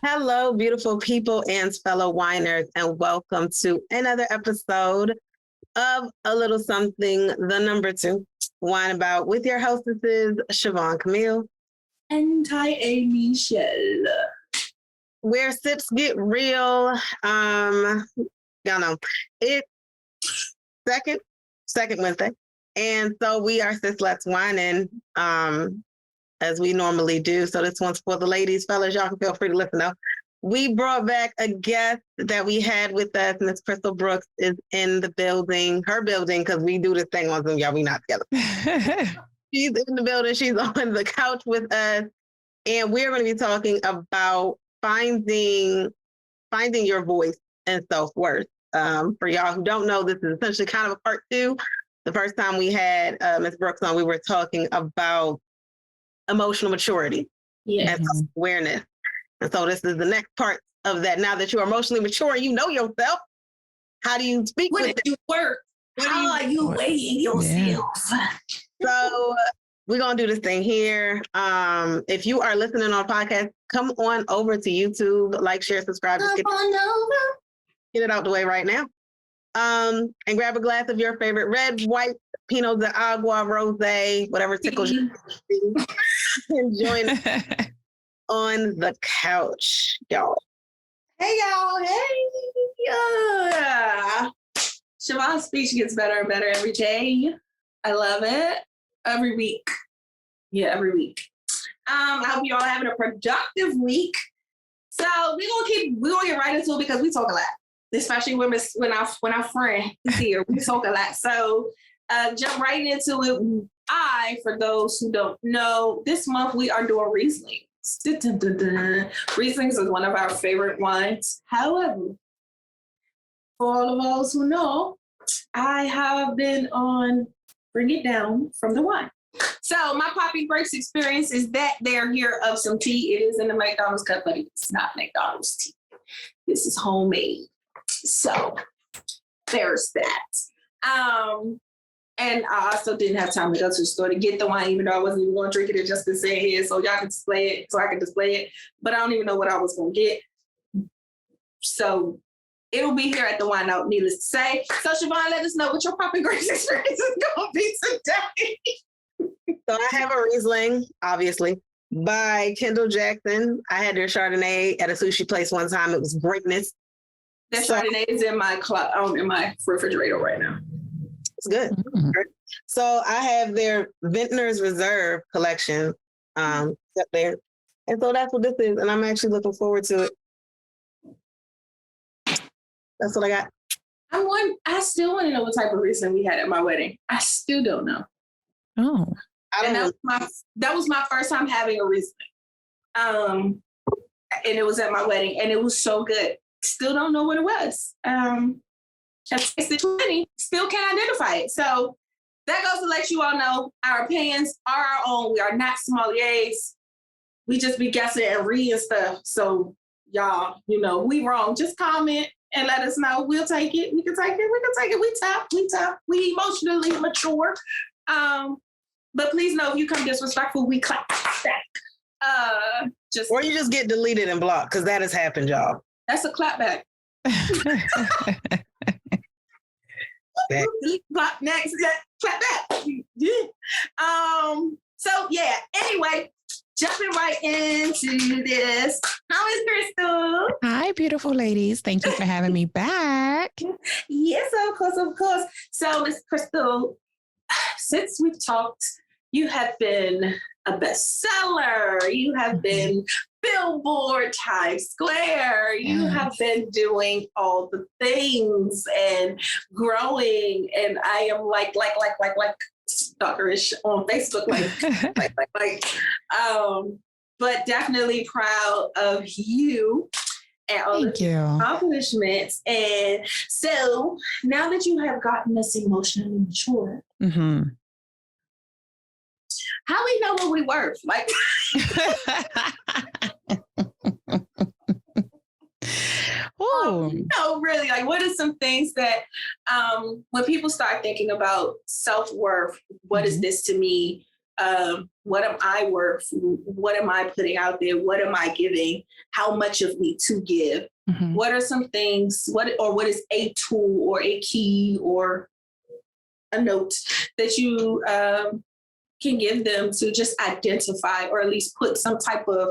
Hello, beautiful people and fellow winers, and welcome to another episode of A Little Something, the number 2, Wine About with your hostesses, Siobhan Camille. And Ty Michelle. Where sips get real. Y'all know, it's second Wednesday. And so we are Sis Let's Whining, as we normally do. So this one's for the ladies, fellas. Y'all can feel free to listen though. We brought back a guest that we had with us. Miss Crystal Brooks is in the building, her building, because we do this thing on Zoom. Y'all, we not together. She's in the building. She's on the couch with us. And we're going to be talking about finding your voice and self-worth. For y'all who don't know, this is essentially kind of a part 2. The first time we had Miss Brooks on, we were talking about emotional maturity and self-awareness. And so this is the next part of that. Now that you're emotionally mature and you know yourself, how do you speak with it? You work? How are you weighing yourself? So we're going to do this thing here. If you are listening on podcast, come on over to YouTube, like, share, subscribe. Just get it out the way right now. And grab a glass of your favorite red, white, Pinot de Agua, rosé, whatever tickles you. And join us on the couch, y'all. Hey, y'all. Hey. Siobhan's speech gets better and better every day. I love it. Every week. Yeah, every week. I hope you all are having a productive week. So we're gonna get right into it because we talk a lot, especially when our friend is here. We talk a lot. So jump right into it. For those who don't know, this month we are doing Riesling. Rieslings is one of our favorite wines. However, for all of those who know, I have been on Bring It Down from the wine. So my Poppy Breaks experience is that they're here of some tea. It is in the McDonald's cup, but it's not McDonald's tea. This is homemade. So there's that. And I also didn't have time to go to the store to get the wine, even though I wasn't even going to drink it. It just been sitting here so y'all can display it, so I can display it. But I don't even know what I was going to get. So it'll be here at the wine out, needless to say. So Siobhan, let us know what your Poppy Grapes experience is going to be today. So I have a Riesling, obviously, by Kendall Jackson. I had their Chardonnay at a sushi place one time. It was greatness. That Chardonnay is in my refrigerator right now. It's good. Mm-hmm. So I have their Vintner's Reserve collection up there. And so that's what this is. And I'm actually looking forward to it. That's what I got. I still want to know what type of Riesling we had at my wedding. I still don't know. Oh. That was my first time having a Riesling. And it was at my wedding. And it was so good. Still don't know what it was. I've tasted 20, still can't identify it. So that goes to let you all know our opinions are our own. We are not sommeliers. We just be guessing and reading stuff. So y'all, we wrong. Just comment and let us know. We'll take it. We can take it. We tough. We emotionally mature. But please know if you come disrespectful, we clap back. Or you just get deleted and blocked, because that has happened, y'all. That's a clap back. Block next, clap back. Yeah. So yeah. Anyway, jumping right into this. How is Crystal? Hi, beautiful ladies. Thank you for having me back. Yes, of course. So, Miss Crystal, since we've talked, you have been a bestseller. You have been Billboard, Times Square. You have been doing all the things and growing. And I am like stalkerish on Facebook, but definitely proud of you and all the accomplishments. And so now that you have gotten us emotionally mature, how we know what we worth? Like, no, really. Like, what are some things that when people start thinking about self-worth, what is this to me? What am I worth? What am I putting out there? What am I giving? How much of me to give? Mhm. What are some things, what is a tool or a key or a note that you can give them to just identify, or at least put some type of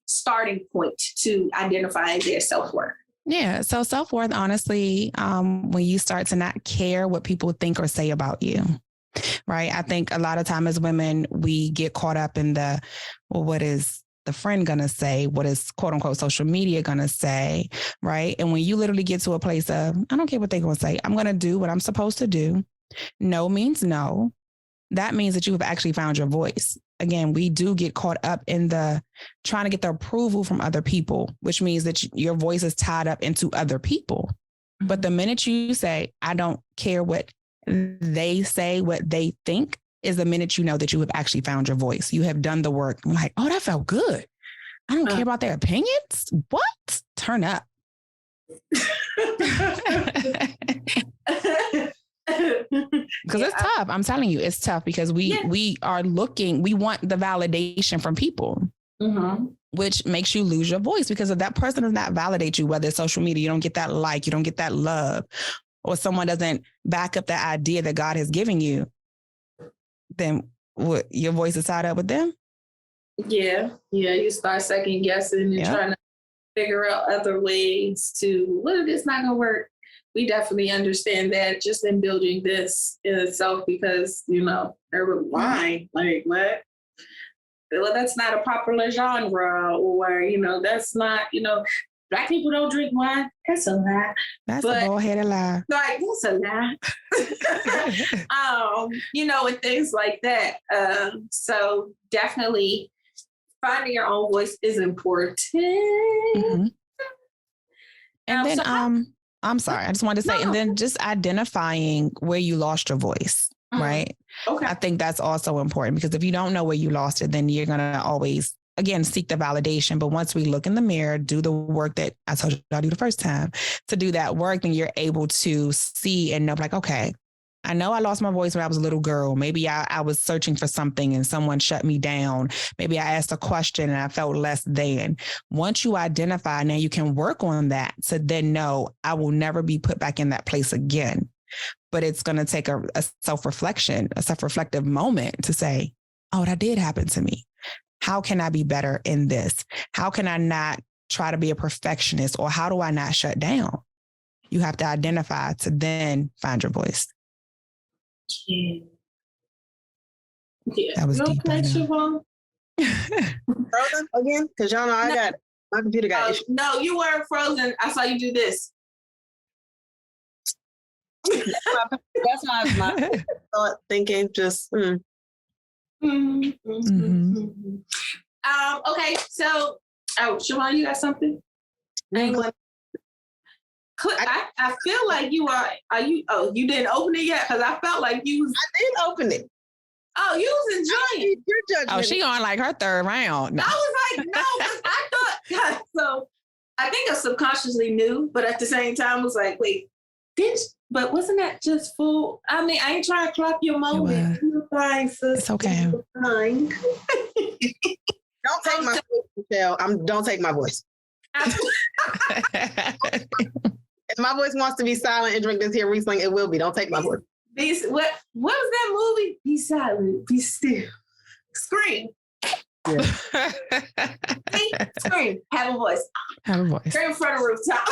starting point to identify their self-worth? Yeah. So self-worth, honestly, when you start to not care what people think or say about you, right? I think a lot of time as women, we get caught up in what is the friend going to say? What is quote unquote social media going to say? Right. And when you literally get to a place of, I don't care what they're going to say, I'm going to do what I'm supposed to do. No means no. That means that you have actually found your voice. Again, we do get caught up in the trying to get the approval from other people, which means that your voice is tied up into other people. But the minute you say, I don't care what they say, what they think, is the minute you know that you have actually found your voice. You have done the work. I'm like, oh, that felt good. I don't care about their opinions. What? Turn up. Because it's tough. I'm telling you, it's tough because we are looking, we want the validation from people, which makes you lose your voice because if that person does not validate you, whether it's social media, you don't get that like, you don't get that love, or someone doesn't back up that idea that God has given you, then what, your voice is tied up with them? Yeah. You start second guessing and trying to figure out other ways to, what if it's not going to work? We definitely understand that just in building this in itself, because, they're lying. Like, what? Well, that's not a popular genre, or, that's not, Black people don't drink wine. That's a lie. That's a bullheaded lie. Like, that's a lie. And things like that. So definitely finding your own voice is important. Mm-hmm. And then, I'm sorry, I just wanted to say, and then just identifying where you lost your voice, right? Okay. I think that's also important because if you don't know where you lost it, then you're going to always, again, seek the validation. But once we look in the mirror, do the work that I told you I'll do the first time, to do that work, then you're able to see and know, like, okay, I know I lost my voice when I was a little girl. Maybe I was searching for something and someone shut me down. Maybe I asked a question and I felt less than. Once you identify, now you can work on that to then know I will never be put back in that place again. But it's going to take a self-reflection, a self-reflective moment to say, oh, that did happen to me. How can I be better in this? How can I not try to be a perfectionist, or how do I not shut down? You have to identify to then find your voice. Yeah. That was deep. Siobhan? Frozen again? Because y'all know I got my computer got issues. No, you weren't frozen. I saw you do this. That's my thought thinking. Just. Okay, so Siobhan, you got something? I feel like you are you? Oh, you didn't open it yet? Because I felt like you was. I did open it. Oh, you was enjoying it. Your judgment. Oh, she on like her third round. No. I was like, no, I thought so. I think I subconsciously knew, but at the same time was like, wait, but wasn't that just full? I mean, I ain't trying to clock your moment. You're fine, sis. It's okay. You're fine. Don't take my voice, Michelle. Don't take my voice. If my voice wants to be silent and drink this here Riesling, it will be. Don't take my voice. What was that movie? Be silent, be still. Scream. Yeah. Scream. Have a voice. Have a voice. Scream in front of the rooftop.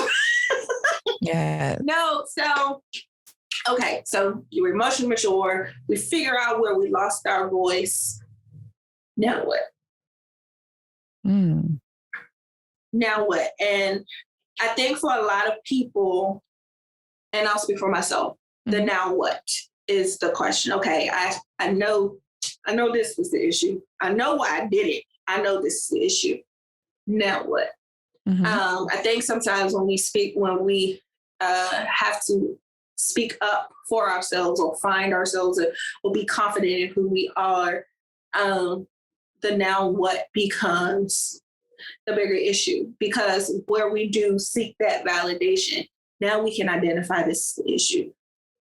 Yeah. No, so okay, so you were emotionally mature. We figure out where we lost our voice. Now what? Now what? And I think for a lot of people, and I'll speak for myself, the now what is the question. Okay, I know this was the issue. I know why I did it. I know this is the issue. Now what? I think sometimes when we have to speak up for ourselves or find ourselves or be confident in who we are, the now what becomes the bigger issue, because where we do seek that validation, now we can identify this issue.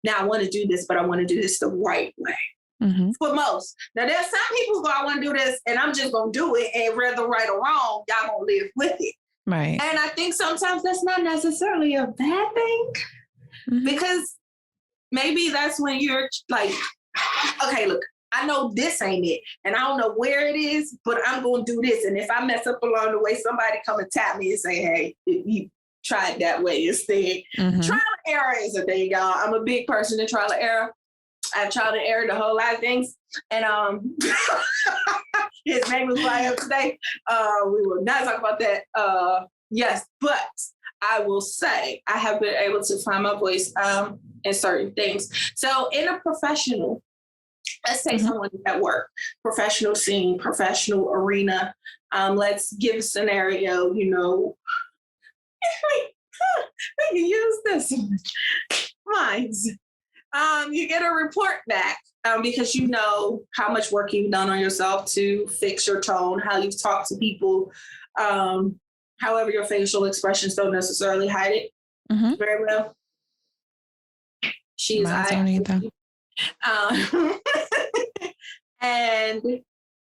Now I want to do this, but I want to do this the right way. For most. Now, there's some people who go, I want to do this, and I'm just going to do it, and whether right or wrong, y'all going to live with it. Right. And I think sometimes that's not necessarily a bad thing, because maybe that's when you're like, okay, look, I know this ain't it, and I don't know where it is, but I'm going to do this. And if I mess up along the way, somebody come and tap me and say, hey, you try it that way instead. Trial and error is a thing, y'all. I'm a big person in trial and error. I've tried and errored a whole lot of things. And his name was flying up today. We will not talk about that. Yes, but I will say I have been able to find my voice in certain things. So in a professional, let's say someone at work, professional scene, professional arena, let's give a scenario, you know, we can use this. Minds. You get a report back because you know how much work you've done on yourself to fix your tone, how you've talked to people, however your facial expressions don't necessarily hide it very well. She's and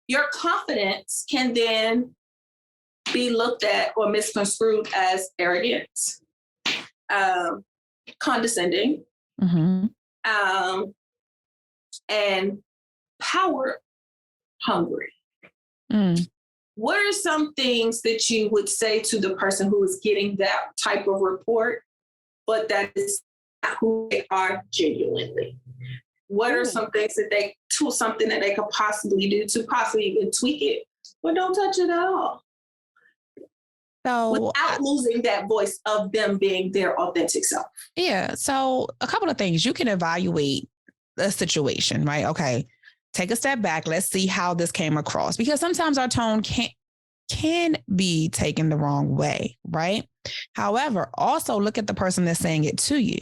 your confidence can then be looked at or misconstrued as arrogance, condescending, and power hungry. What are some things that you would say to the person who is getting that type of report, but that is not who they are genuinely? What are some things that something that they could possibly do to possibly even tweak it, but don't touch it at all? So without losing that voice of them being their authentic self. Yeah. So a couple of things. You can evaluate the situation, right? Okay. Take a step back. Let's see how this came across, because sometimes our tone can be taken the wrong way, right? However, also look at the person that's saying it to you,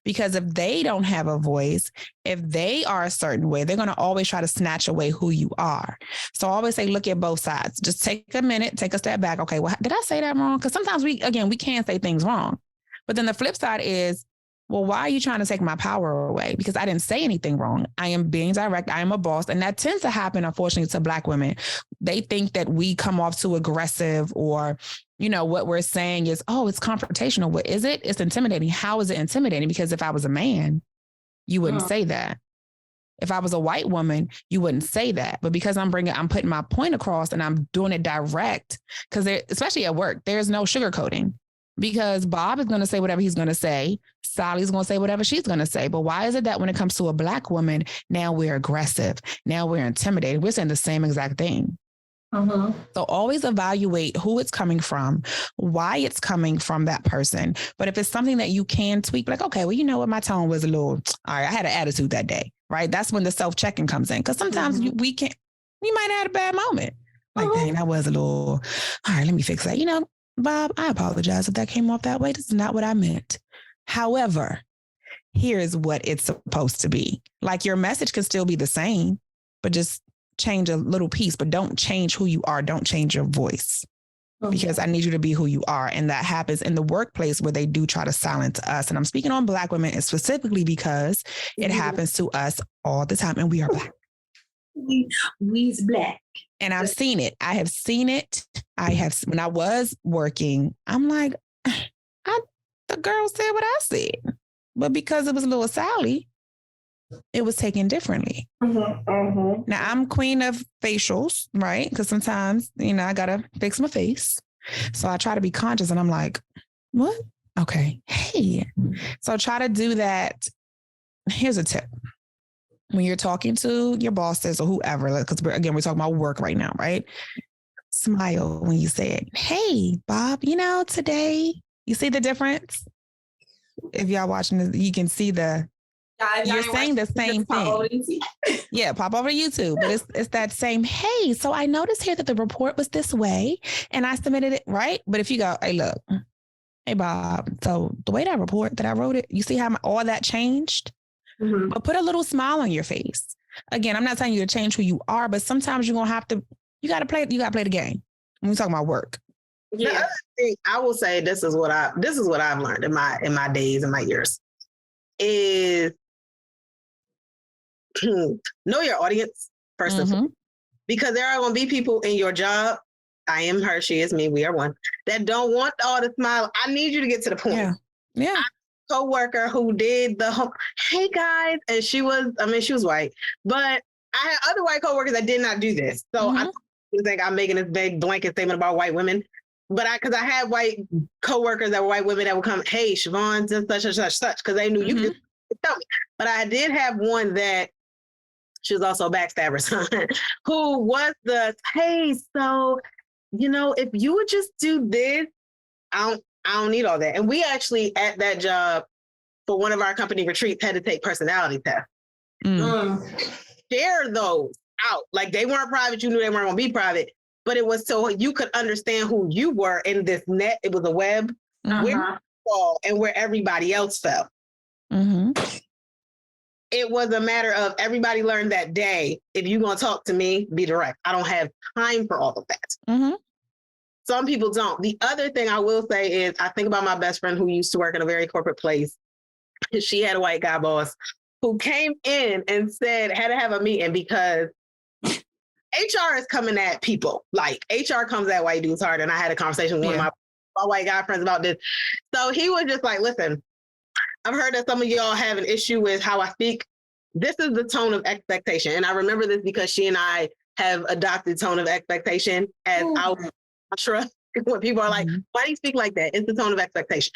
because if they don't have a voice, if they are a certain way, they're going to always try to snatch away who you are. So I always say, look at both sides. Just take a minute, take a step back. Okay, well, did I say that wrong? Because sometimes we can say things wrong. But then the flip side is, well, why are you trying to take my power away? Because I didn't say anything wrong. I am being direct. I am a boss. And that tends to happen, unfortunately, to Black women. They think that we come off too aggressive, or, you know, what we're saying is, oh, it's confrontational. What is it? It's intimidating. How is it intimidating? Because if I was a man, you wouldn't say that. If I was a white woman, you wouldn't say that. But because I'm putting my point across and I'm doing it direct, because especially at work, there's no sugarcoating. Because Bob is going to say whatever he's going to say. Sally's going to say whatever she's going to say. But why is it that when it comes to a Black woman, now we're aggressive, now we're intimidated? We're saying the same exact thing. So always evaluate who it's coming from, why it's coming from that person. But if it's something that you can tweak, like, okay, well, you know what? My tone was a little, all right, I had an attitude that day, right? That's when the self-checking comes in. Because sometimes we might have had a bad moment. Like, dang, that was a little, all right, let me fix that. You know, Bob, I apologize if that came off that way. This is not what I meant. However, here's what it's supposed to be. Like, your message can still be the same, but just change a little piece, but don't change who you are. Don't change your voice, because I need you to be who you are. And that happens in the workplace where they do try to silence us. And I'm speaking on Black women, and specifically because it happens to us all the time, and we are Black. We's Black. And I've seen it. I have seen it. When I was working, I'm like, the girl said what I said. But because it was little Sally, it was taken differently. Now, I'm queen of facials, right? Because sometimes, you know, I got to fix my face. So I try to be conscious, and I'm like, what? Okay. Hey. So try to do that. Here's a tip. When you're talking to your bosses or whoever, because we're talking about work right now, right? Smile when you say it. Hey, Bob, you know, today, you see the difference? If y'all watching this, you can see you're saying the same thing. Yeah, pop over to YouTube. But it's that same, hey, so I noticed here that the report was this way and I submitted it, right? But if you go, hey, look, hey, Bob, so the way that report that I wrote it, you see how all that changed? But put a little smile on your face. Again, I'm not telling you to change who you are, but sometimes you're going to have to, you got to play the game. When we talk about work. Yeah. The other thing I will say, this is what I've learned in my days and my years, is know your audience first and foremost, because there are going to be people in your job. I am her, she is me, we are one, that don't want all the smile. I need you to get to the point. Yeah. Co-worker who did hey guys, and she was white, but I had other white co-workers that did not do this. So I think I'm making this big blanket statement about white women, but because I had white co-workers that were white women that would come, hey, Siobhan, such and such, because they knew you could tell me. But I did have one that she was also a backstabber son, who was hey, so, if you would just do this, I don't need all that. And we actually, at that job, for one of our company retreats, had to take personality tests. Share those out. Like, they weren't private. You knew they weren't going to be private. But it was so you could understand who you were in this net. It was a web. Where you fall and where everybody else fell. It was a matter of everybody learned that day. If you're going to talk to me, be direct. I don't have time for all of that. Some people don't. The other thing I will say is I think about my best friend who used to work in a very corporate place. She had a white guy boss who came in and had to have a meeting because HR is coming at people. Like, HR comes at white dudes hard. And I had a conversation with one of my white guy friends about this. So he was just like, listen, I've heard that some of y'all have an issue with how I speak. This is the tone of expectation. And I remember this because she and I have adopted tone of expectation as our mantra. When people are like, why do you speak like that? It's the tone of expectation.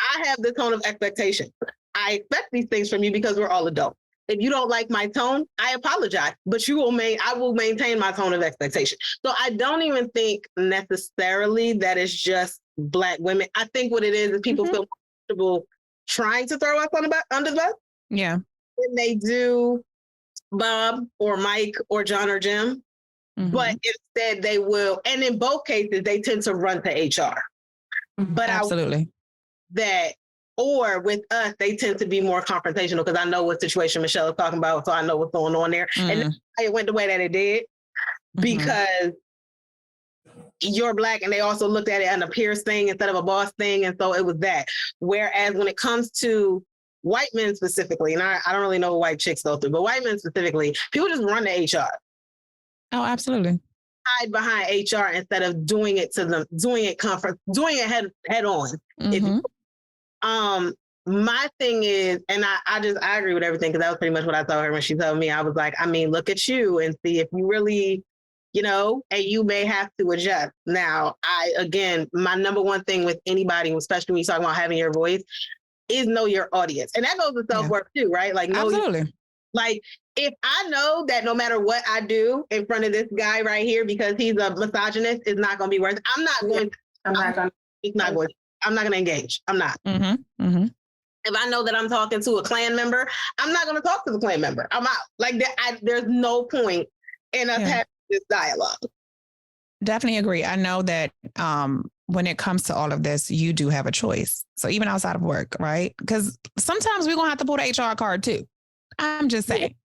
I have the tone of expectation. I expect these things from you because we're all adults. If you don't like my tone, I apologize, but I will maintain my tone of expectation. So I don't even think necessarily that it's just Black women. I think what it is people feel comfortable trying to throw us under the bus. Yeah. When they do Bob or Mike or John or Jim, but instead they will, and in both cases, they tend to run to HR. But absolutely. Or with us, they tend to be more confrontational because I know what situation Michelle is talking about, so I know what's going on there. And it went the way that it did because you're Black, and they also looked at it as a peers thing instead of a boss thing, and so it was that. Whereas when it comes to white men specifically, and I don't really know what white chicks go through, but white men specifically, people just run to HR. Oh, absolutely. Hide behind HR instead of doing it to them, doing it head on. My thing is, and I agree with everything because that was pretty much what I told her when she told me. I was like, look at you and see if you really, and you may have to adjust. Now, my number one thing with anybody, especially when you're talking about having your voice, is know your audience. And that goes to self-worth too, right? Like, absolutely. Like, if I know that no matter what I do in front of this guy right here, because he's a misogynist, it's not going to be worth it. I'm not going to engage. I'm not. If I know that I'm talking to a Klan member, I'm not going to talk to the Klan member. I'm out. Like, there's no point in us having this dialogue. Definitely agree. I know that when it comes to all of this, you do have a choice. So even outside of work, right? Because sometimes we're going to have to pull the HR card too. I'm just saying.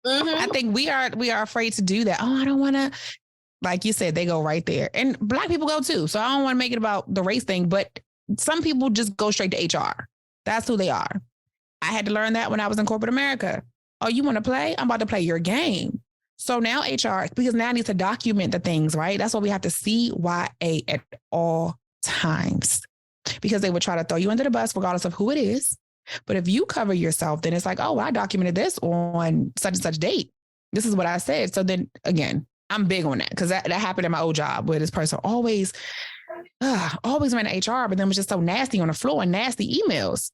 I think we are afraid to do that. Oh, I don't want to. Like you said, they go right there. And Black people go too. So I don't want to make it about the race thing, but some people just go straight to HR. That's who they are. I had to learn that when I was in corporate America. Oh, you want to play? I'm about to play your game. So now HR, because now I need to document the things, right? That's why we have to CYA at all times, because they would try to throw you under the bus regardless of who it is. But if you cover yourself, then it's like, oh, I documented this on such and such date. This is what I said. So then again, I'm big on that because that happened in my old job where this person always ran to HR, but then was just so nasty on the floor and nasty emails.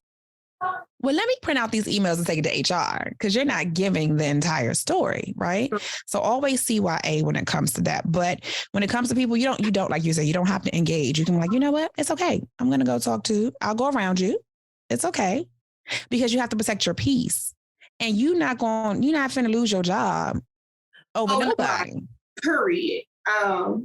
Well, let me print out these emails and take it to HR because you're not giving the entire story, right? So always CYA when it comes to that. But when it comes to people, you don't like you said, you don't have to engage. You can be like, you know what? It's okay. I'm going to I'll go around you. It's okay. Because you have to protect your peace. And you're not finna lose your job over nobody. Period. No.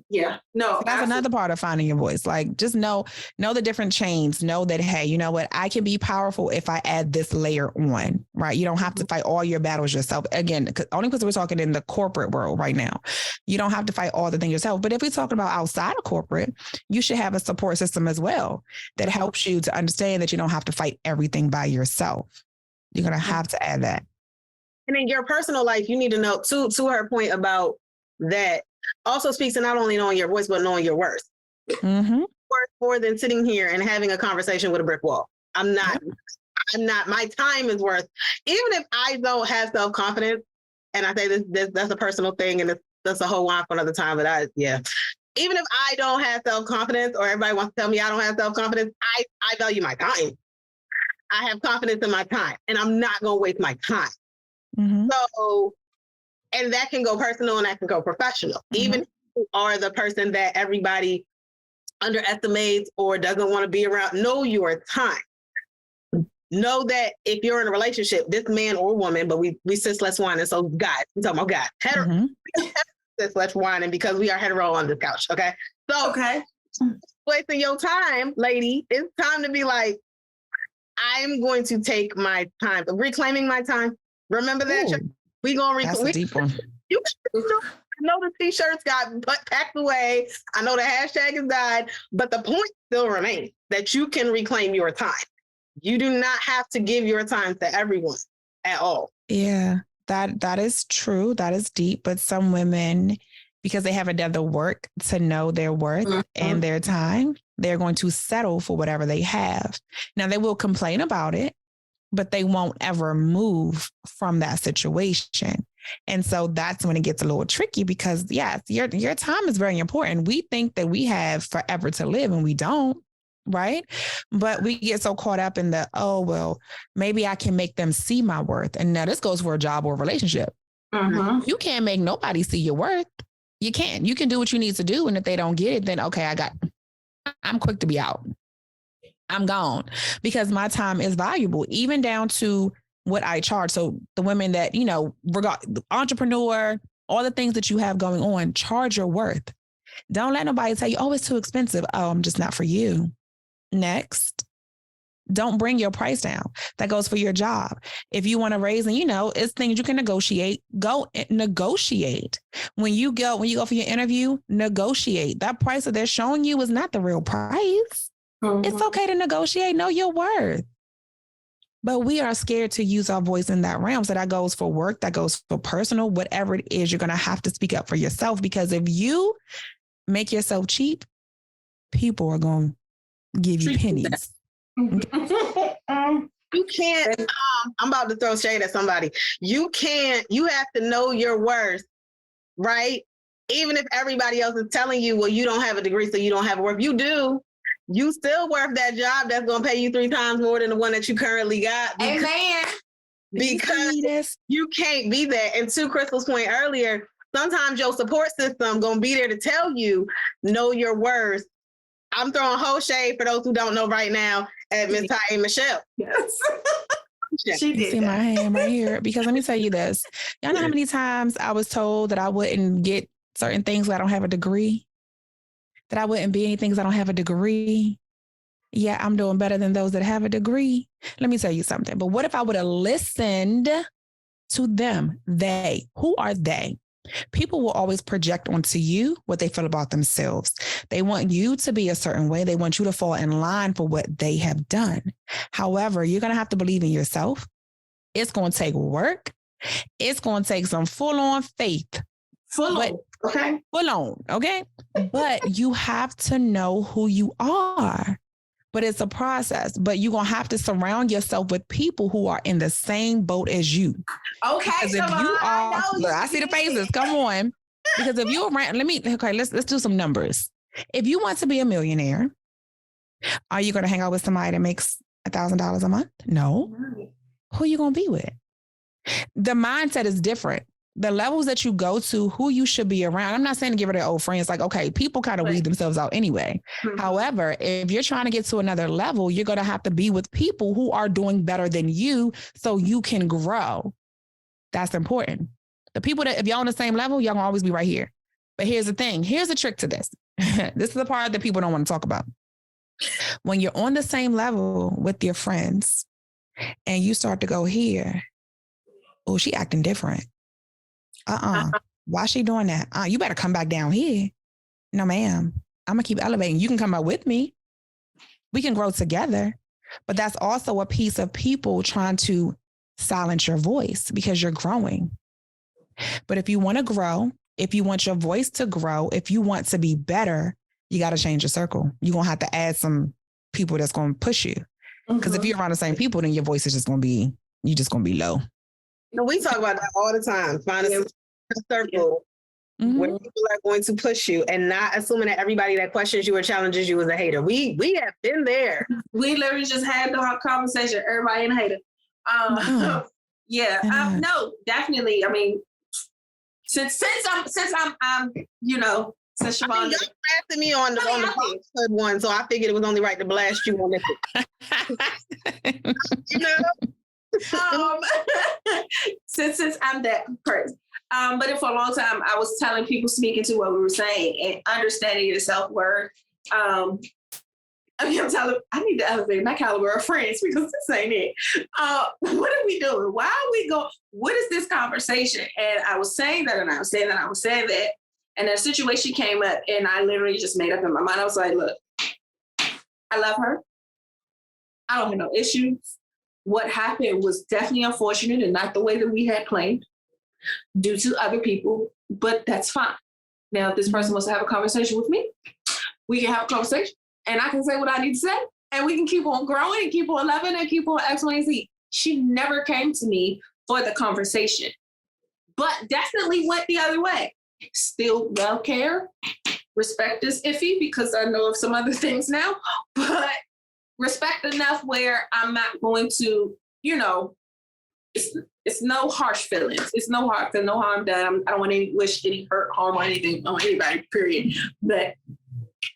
So that's another part of finding your voice. Like, just know the different chains. Know that, hey, you know what? I can be powerful if I add this layer on, right? You don't have to fight all your battles yourself. Again, only because we're talking in the corporate world right now. You don't have to fight all the things yourself. But if we're talking about outside of corporate, you should have a support system as well that helps you to understand that you don't have to fight everything by yourself. You're going to have to add that. And in your personal life, you need to know, to her point about that, also speaks to not only knowing your voice, but knowing your worth. Mm-hmm. Worth more than sitting here and having a conversation with a brick wall. I'm not, my time is worth, even if I don't have self-confidence, and I say this that's a personal thing, and that's a whole one for another time, but even if I don't have self-confidence, or everybody wants to tell me I don't have self-confidence, I value my time. I have confidence in my time, and I'm not going to waste my time. Mm-hmm. So, and that can go personal and that can go professional. Mm-hmm. Even if you are the person that everybody underestimates or doesn't want to be around, know your time. Know that if you're in a relationship, this man or woman, but we cis less wine, and so God, I'm talking about God, hetero, cis less wine, and because we are hetero on this couch, okay? So, wasting your time, lady, it's time to be like, I'm going to take my time, reclaiming my time. Remember that? We gonna reclaim. That's a deep one. I know the t-shirts got packed away. I know the hashtag is died, but the point still remains that you can reclaim your time. You do not have to give your time to everyone at all. Yeah, that is true. That is deep. But some women, because they haven't done the work to know their worth and their time, they're going to settle for whatever they have. Now, they will complain about it, but they won't ever move from that situation. And so that's when it gets a little tricky, because yes, your time is very important. We think that we have forever to live, and we don't, right? But we get so caught up in the, oh, well, maybe I can make them see my worth. And now this goes for a job or a relationship. You can't make nobody see your worth. You can't. You can do what you need to do. And if they don't get it, then okay, I'm quick to be out. I'm gone, because my time is valuable, even down to what I charge. So the women that, entrepreneur, all the things that you have going on, charge your worth. Don't let nobody tell you, oh, it's too expensive. Oh, I'm just not for you. Next. Don't bring your price down. That goes for your job. If you want to raise, and it's things you can negotiate, go negotiate. When you go for your interview, negotiate. That price that they're showing you is not the real price. It's okay to negotiate. Know your worth. But we are scared to use our voice in that realm. So that goes for work, that goes for personal, whatever it is, you're going to have to speak up for yourself. Because if you make yourself cheap, people are going to give you pennies. You can't, I'm about to throw shade at somebody. You have to know your worth, right? Even if everybody else is telling you, well, you don't have a degree, so you don't have a worth. You do. You still worth that job that's going to pay you 3 times more than the one that you currently got. Because you can't be that. And to Crystal's point earlier, sometimes your support system going to be there to tell you, know your worth. I'm throwing whole shade for those who don't know right now at Miss Ty Michelle. Yes. She did. See my hand right here, because let me tell you this. Y'all know how many times I was told that I wouldn't get certain things because I don't have a degree? That I wouldn't be anything because I don't have a degree? Yeah, I'm doing better than those that have a degree. Let me tell you something. But what if I would have listened to them? Who are they? People will always project onto you what they feel about themselves. They want you to be a certain way. They want you to fall in line for what they have done. However, you're going to have to believe in yourself. It's going to take work. It's going to take some full-on faith. Full on, okay? But you have to know who you are. But it's a process. But you're going to have to surround yourself with people who are in the same boat as you. Okay, because if you are, look, I see the faces. Come on. Because if you're around, let's do some numbers. If you want to be a millionaire, are you going to hang out with somebody that makes $1,000 a month? No. Who are you going to be with? The mindset is different. The levels that you go to, who you should be around. I'm not saying to get rid of old friends. Like, okay, people kind of weed themselves out anyway. However, if you're trying to get to another level, you're going to have to be with people who are doing better than you so you can grow. That's important. The people that, if y'all on the same level, y'all gonna always be right here. But here's the thing. Here's the trick to this. This is the part that people don't want to talk about. When you're on the same level with your friends and you start to go here, oh, she acting different. Why she doing that? You better come back down here. No, ma'am. I'm going to keep elevating. You can come out with me. We can grow together. But that's also a piece of people trying to silence your voice because you're growing. But if you want to grow, if you want your voice to grow, if you want to be better, you got to change your circle. You're going to have to add some people that's going to push you. Because if you're around the same people, then your voice is just going to be, you're just going to be low. We talk about that all the time. Find a circle where people are going to push you and not assuming that everybody that questions you or challenges you is a hater. We have been there. We literally just had the conversation. Everybody in a hater. No, definitely. I mean, since I'm since Siobhan, you blasted me on the Boxwood one, so I figured it was only right to blast you on it. Since I'm that person. But for a long time, I was telling people, speaking to what we were saying and understanding your self-worth. I need to elevate my caliber of friends because this ain't it. What are we doing? Why are we going? What is this conversation? And I was saying that, and I was saying that, and I was saying that. And a situation came up, and I literally just made up in my mind. I was like, look, I love her. I don't have no issues. What happened was definitely unfortunate and not the way that we had planned due to other people, but that's fine. Now, if this person wants to have a conversation with me, we can have a conversation and I can say what I need to say and we can keep on growing and keep on loving and keep on X, Y, and Z. She never came to me for the conversation, but definitely went the other way. Still well care. Respect is iffy because I know of some other things now, but respect enough where I'm not going to, it's no harsh feelings. It's no harm done. I don't want to wish any hurt, harm, or anything on anybody, period. But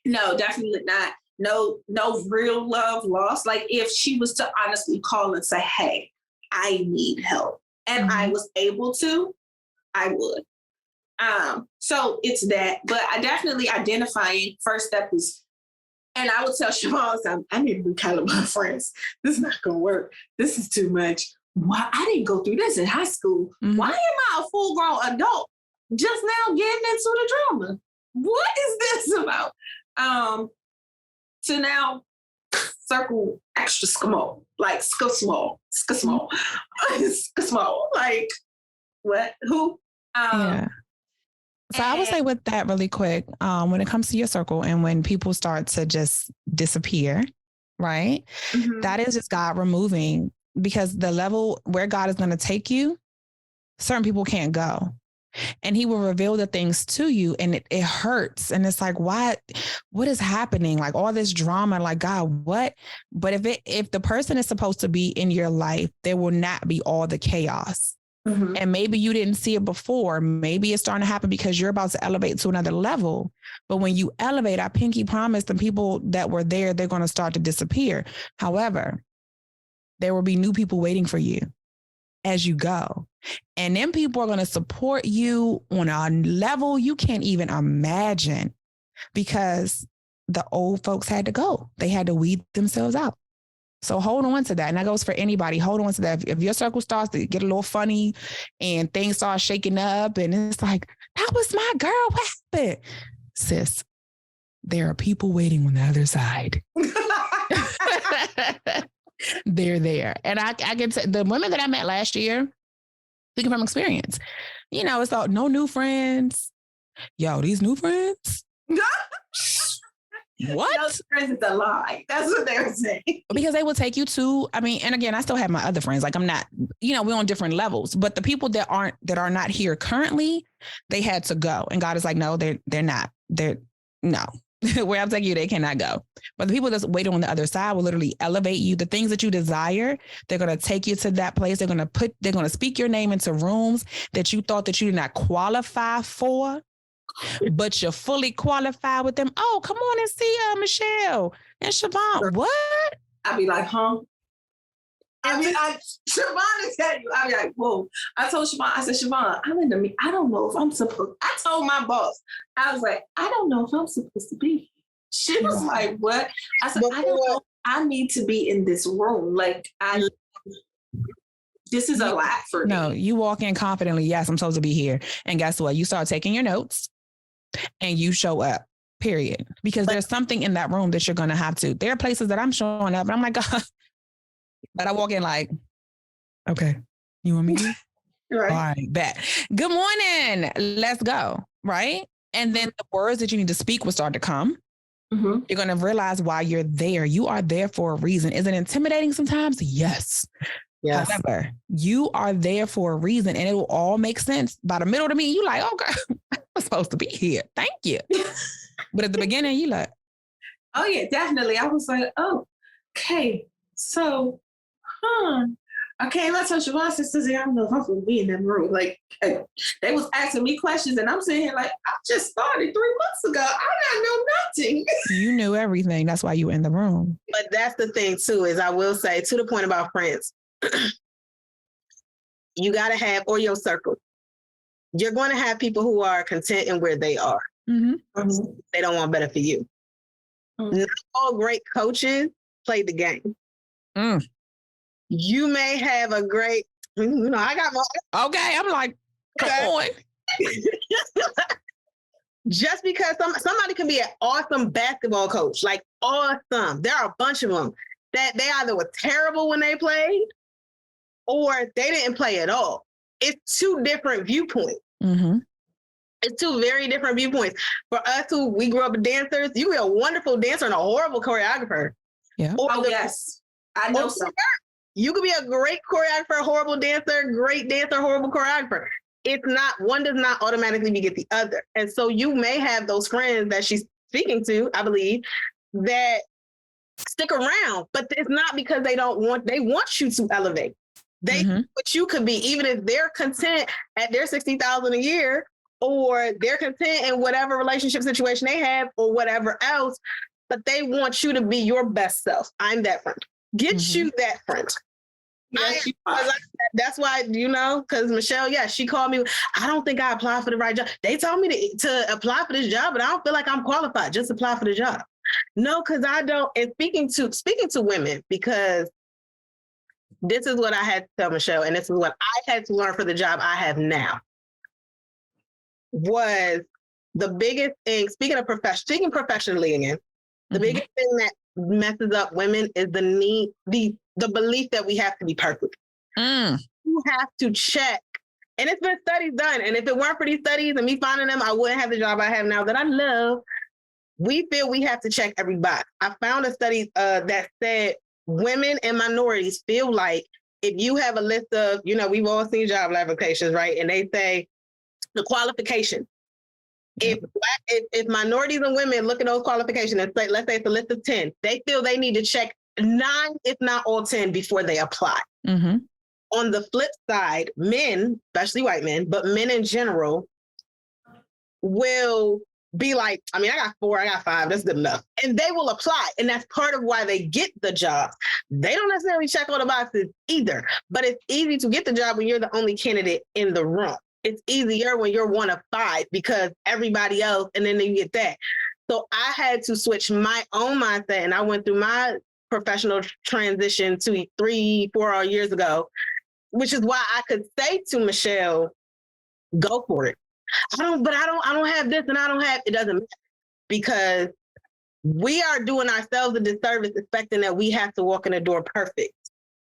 no, definitely not. No real love lost. Like if she was to honestly call and say, hey, I need help, and I was able to, I would. So it's that, but I definitely identifying first step is, and I would tell Siobhan, I need to recalibrate my friends. This is not going to work. This is too much. Why? I didn't go through this in high school. Why am I a full-grown adult just now getting into the drama? What is this about? So now, circle extra small, like small. Like what? Who? So I would say with that really quick, when it comes to your circle and when people start to just disappear, right? That is just God removing, because the level where God is going to take you, certain people can't go. And he will reveal the things to you and it hurts. And it's like, what is happening? Like all this drama, like God, what? But if the person is supposed to be in your life, there will not be all the chaos. And maybe you didn't see it before. Maybe it's starting to happen because you're about to elevate to another level. But when you elevate, I pinky promise the people that were there, they're going to start to disappear. However, there will be new people waiting for you as you go. And then people are going to support you on a level you can't even imagine, because the old folks had to go. They had to weed themselves out. So hold on to that. And that goes for anybody. Hold on to that. If your circle starts to get a little funny and things start shaking up and it's like, that was my girl, what happened? Sis, there are people waiting on the other side. They're there. And I can say the women that I met last year, speaking from experience, it's all no new friends. Yo, these new friends? What? Those friends is a lie. That's what they were saying. Because they will take you to, and again, I still have my other friends. Like I'm not, we're on different levels, but the people that are not here currently, they had to go. And God is like, no, they're not. No. Where I'm taking you, they cannot go. But the people that's waiting on the other side will literally elevate you. The things that you desire, they're going to take you to that place. They're going to speak your name into rooms that you thought that you did not qualify for, but you're fully qualified with them. Oh, come on and see Michelle and Siobhan. What? I'd be like, huh? Siobhan is telling you. I'd be like, whoa. I told Siobhan, I said, Siobhan, I don't know if I'm supposed. I told my boss, I was like, I don't know if I'm supposed to be. She was like, what? I said, I don't know. I need to be in this room. Like, this is a lot for me. No, you walk in confidently. Yes, I'm supposed to be here. And guess what? You start taking your notes and you show up, period. Because there's something in that room that you're going to have to. There are places that I'm showing up and I'm like, God. But I walk in like, okay. You want me to? Right. All right, bet. Good morning. Let's go. Right. And then the words that you need to speak will start to come. Mm-hmm. You're going to realize why you're there. You are there for a reason. Is it intimidating sometimes? Yes. Yes. However, you are there for a reason and it will all make sense. By the middle of me, you like, okay, I'm supposed to be here. Thank you. But at the beginning, you like, Oh yeah, definitely. I was like, oh, okay. So, okay, let's tell Siobhan sisters. I don't know if I'm gonna be in that room. Like they was asking me questions, and I'm sitting here like, I just started 3 months ago. I don't know nothing. you knew everything. That's why you were in the room. But that's the thing too, is I will say to the point about friends, you got to have, or your circle. You're going to have people who are content in where they are. Mm-hmm. They don't want better for you. Mm. Not all great coaches play the game. Mm. You may have a great, I got my. Okay, I'm like, come on. Just because somebody can be an awesome basketball coach, like awesome. There are a bunch of them that they either were terrible when they played or they didn't play at all. It's two different viewpoints. Mm-hmm. It's two very different viewpoints. For us we grew up dancers, you be a wonderful dancer and a horrible choreographer. Yeah. Yes. I know some. You could be a great choreographer, horrible dancer, great dancer, horrible choreographer. It's not, one does not automatically beget the other. And so you may have those friends that she's speaking to, I believe, that stick around, but it's not because they want you to elevate. They what you could be, even if they're content at their $60,000 a year, or they're content in whatever relationship situation they have or whatever else, but they want you to be your best self. I'm that friend. Get you that friend. Yes, That's why, because Michelle, she called me. I don't think I applied for the right job. They told me to apply for this job, but I don't feel like I'm qualified. Just apply for the job. No, because I don't. And speaking to women, because this is what I had to tell Michelle, and this is what I had to learn for the job I have now, was the biggest thing, speaking professionally again, the biggest thing that messes up women is the belief that we have to be perfect. You have to check. And it's been studies done. And if it weren't for these studies and me finding them, I wouldn't have the job I have now that I love. We feel we have to check every box. I found a study that said women and minorities feel like if you have a list of, we've all seen job applications, right? And they say the qualification. If minorities and women look at those qualifications and say, let's say it's a list of 10, they feel they need to check 9, if not all 10, before they apply. Mm-hmm. On the flip side, men, especially white men, but men in general, will be like, I got 4, I got 5, that's good enough. And they will apply. And that's part of why they get the job. They don't necessarily check all the boxes either, but it's easy to get the job when you're the only candidate in the room. It's easier when you're one of 5 because everybody else, and then you get that. So I had to switch my own mindset, and I went through my professional transition 3-4 years ago, which is why I could say to Michelle, go for it. I don't have this and I don't have, it doesn't matter, because we are doing ourselves a disservice expecting that we have to walk in the door perfect,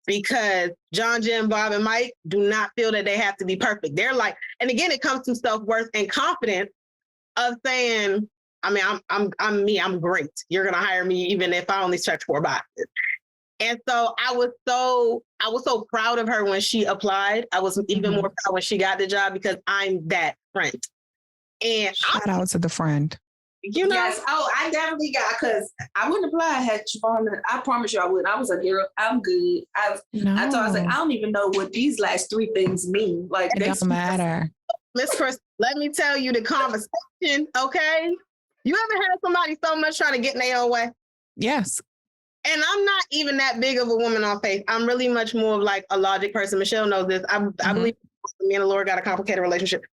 because John, Jim, Bob, and Mike do not feel that they have to be perfect. They're like, and again, it comes to self-worth and confidence of saying, I'm me, I'm great. You're going to hire me even if I only check 4 boxes. And so I was so proud of her when she applied. I was even more proud when she got the job, because I'm that friend. And shout out to the friend. Yes. Oh, I definitely got, because I wouldn't apply had Siobhan. I promise you I would. I was like, girl, I'm good. I told her, I was like, I don't even know what these last 3 things mean. Like, it doesn't matter. Miss Chris, let me tell you the conversation, okay? You ever had somebody so much trying to get in their own way? Yes. And I'm not even that big of a woman on faith. I'm really much more of like a logic person. Michelle knows this. I believe me and the Lord got a complicated relationship.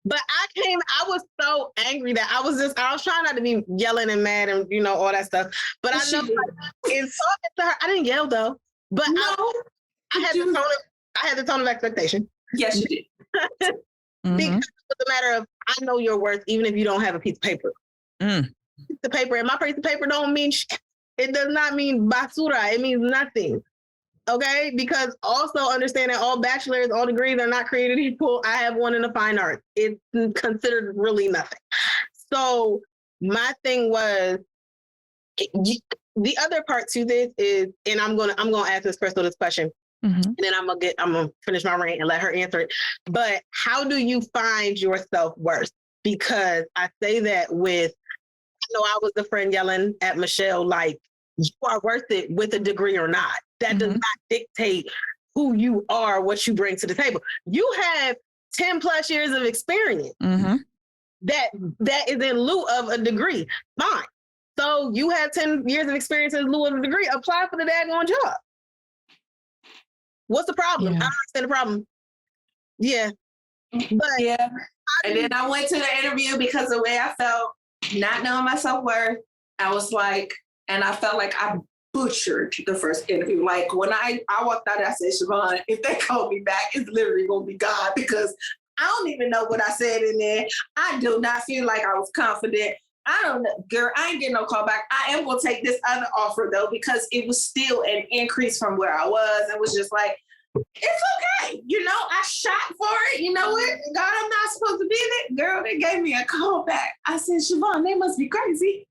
But I was so angry that I was trying not to be yelling and mad and, all that stuff. But I know in talking to her, I didn't yell though. But I had the tone of expectation. Yes, you did. Because it's a matter of, I know your worth, even if you don't have a piece of paper. Piece of paper, and my piece of paper don't mean shit. It does not mean basura. It means nothing. Okay, because also understand that all bachelors, all degrees are not created equal. I have one in the fine arts. It's considered really nothing. So my thing was, the other part to this is, and I'm gonna ask Ms. Crystal this question, and then I'm gonna finish my rant and let her answer it. But how do you find your self-worth? Because I say that with, I was the friend yelling at Michelle, like, you are worth it with a degree or not. That does not dictate who you are, what you bring to the table. You have 10 plus years of experience. That is in lieu of a degree. Fine. So you have 10 years of experience in lieu of a degree. Apply for the daggone job. What's the problem? Yeah. I don't understand the problem. Yeah. But yeah. And then I went to the interview because of the way I felt, not knowing my self-worth. I was like, and I felt like I butchered the first interview. Like when I walked out, I said, Siobhan, if they call me back, it's literally going to be God, because I don't even know what I said in there. I do not feel like I was confident. I don't know, girl, I ain't getting no call back. I am going to take this other offer though, because it was still an increase from where I was. It was just like, it's okay. You know, I shot for it. You know what? God, I'm not supposed to be in it. Girl, they gave me a call back. I said, Siobhan, they must be crazy.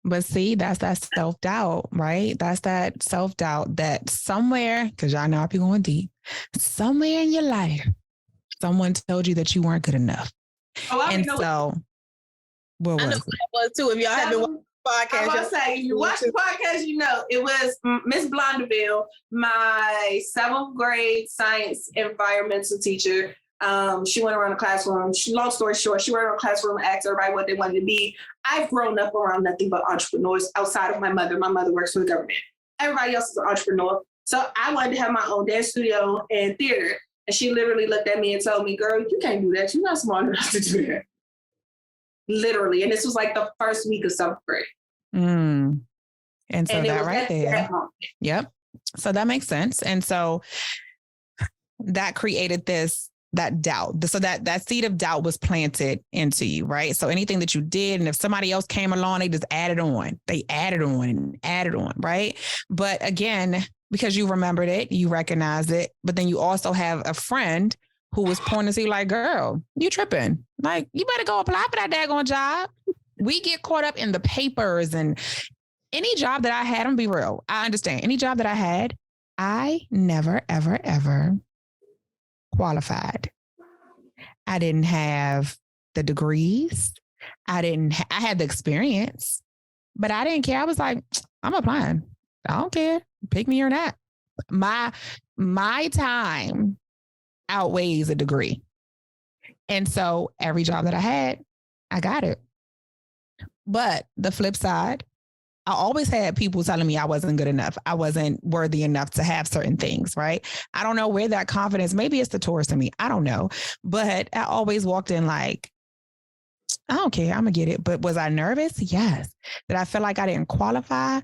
But see, that's that self-doubt, right? That's that self-doubt that somewhere, because y'all know I be going deep, somewhere in your life, someone told you that you weren't good enough. Oh, I And know. so, what I know was it? that was too. If y'all have been watching the podcast, I was say, you watch the podcast, you know, it was Miss Blondeville, my 7th grade science environmental teacher. She went around the classroom. Long story short, she went around the classroom and asked everybody what they wanted to be. I've grown up around nothing but entrepreneurs outside of my mother. My mother works for the government. Everybody else is an entrepreneur. So I wanted to have my own dance studio and theater. And she literally looked at me and told me, girl, you can't do that. You're not smart enough to do that. Literally. And this was like the first week of 7th grade. And so And that right there. Yep. So that makes sense. And so that created that doubt. So that seed of doubt was planted into you, right? So anything that you did, and if somebody else came along, they just added on. They added on and added on, right? But again, because you remembered it, you recognized it, but then you also have a friend who was pointing to you like, girl, you tripping. Like, you better go apply for that daggone job. We get caught up in the papers, and any job that I had, I'm gonna be real, I understand. Any job that I had, I never, ever, ever qualified. I didn't have the degrees. I had the experience, but I didn't care. I was like, I'm applying. I don't care. Pick me or not. My time outweighs a degree. And so every job that I had, I got it. But the flip side, I always had people telling me I wasn't good enough. I wasn't worthy enough to have certain things, right? I don't know where that confidence, maybe it's the Taurus in me. I don't know. But I always walked in like, I don't care. I'm going to get it. But was I nervous? Yes. Did I feel like I didn't qualify?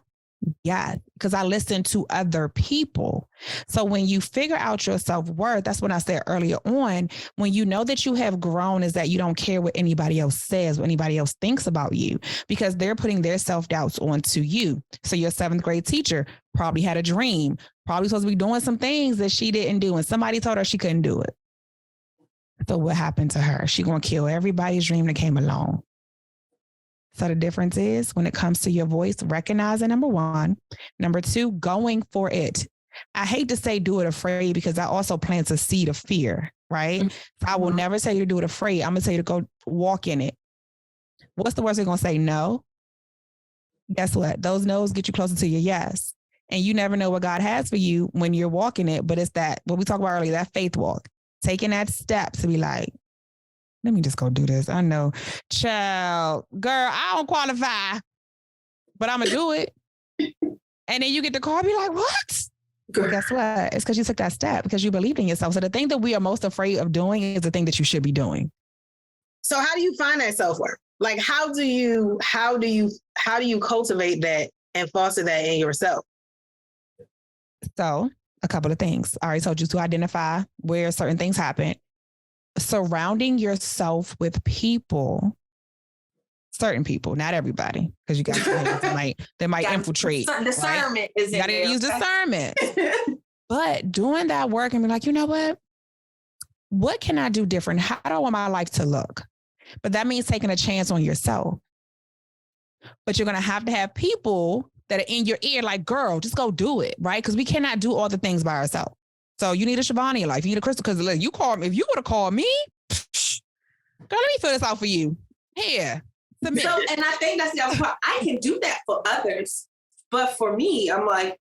Yeah, because I listened to other people. So when you figure out your self-worth, that's what I said earlier on, when you know that you have grown, is that you don't care what anybody else says, what anybody else thinks about you, because they're putting their self-doubts onto you. So your 7th grade teacher probably had a dream, probably supposed to be doing some things that she didn't do, and somebody told her she couldn't do it. So what happened to her? She gonna kill everybody's dream that came along. So the difference is when it comes to your voice, recognizing, number 1. Number 2, going for it. I hate to say do it afraid, because that also plants a seed of fear, right? So I will never tell you to do it afraid. I'm going to tell you to go walk in it. What's the worst they're going to say? No. Guess what? Those no's get you closer to your yes. And you never know what God has for you when you're walking it. But it's that, what we talked about earlier, that faith walk, taking that step to be like, let me just go do this. I know, child, girl, I don't qualify, but I'm going to do it. And then you get the call, be like, what? Well, guess what? It's because you took that step, because you believed in yourself. So the thing that we are most afraid of doing is the thing that you should be doing. So how do you find that self-worth? Like, how do you cultivate that and foster that in yourself? So a couple of things. I already told you to identify where certain things happen. Surrounding yourself with people certain people, not everybody, because you got they might infiltrate. Discernment right? is you got to use discernment. But doing that work and be like, you know what can I do different? How do I want my life to look? But that means taking a chance on yourself. But you're going to have people that are in your ear like, girl, just go do it, right? Because we cannot do all the things by ourselves. So you need a Siobhan in your life. You need a Crystal, because you call me. If you would have called me, girl, let me fill this out for you. Here. Submit. So, and I think that's the other part. I can do that for others. But for me, I'm like,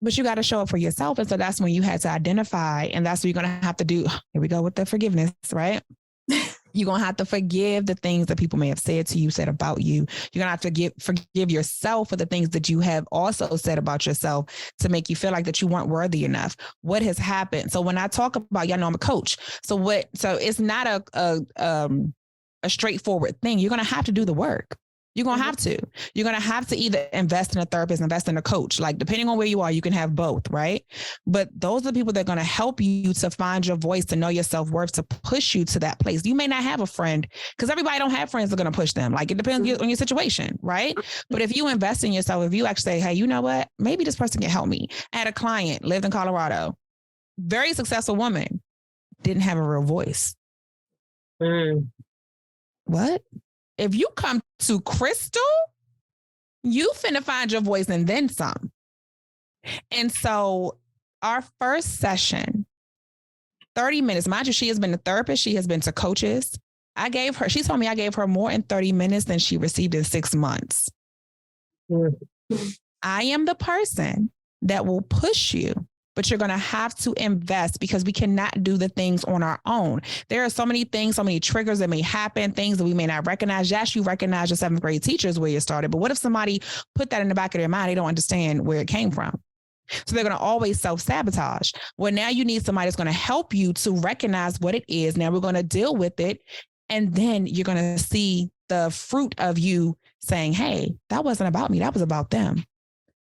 but you got to show up for yourself. And so that's when you had to identify. And that's what you're going to have to do. Here we go with the forgiveness, right? You're going to have to forgive the things that people may have said to you, said about you. You're going to have to forgive yourself for the things that you have also said about yourself to make you feel like that you weren't worthy enough. What has happened? So when I talk about, y'all know I'm a coach. So it's not a straightforward thing. You're going to have to do the work. You're going to have to. You're going to have to either invest in a therapist, invest in a coach. Like, depending on where you are, you can have both, right? But those are the people that are going to help you to find your voice, to know your self-worth, to push you to that place. You may not have a friend, because everybody don't have friends that are going to push them. Like, it depends on your situation, right? But if you invest in yourself, if you actually say, hey, you know what? Maybe this person can help me. I had a client, lived in Colorado, very successful woman, didn't have a real voice. What? If you come to Crystal, you finna find your voice and then some. And so our first session, 30 minutes, mind you, she has been a therapist. She has been to coaches. She told me I gave her more in 30 minutes than she received in 6 months. I am the person that will push you, but you're going to have to invest, because we cannot do the things on our own. There are so many things, so many triggers that may happen, things that we may not recognize. Yes, you recognize your 7th grade teachers where you started, but what if somebody put that in the back of their mind? They don't understand where it came from. So they're going to always self-sabotage. Well, now you need somebody that's going to help you to recognize what it is. Now we're going to deal with it. And then you're going to see the fruit of you saying, hey, that wasn't about me. That was about them.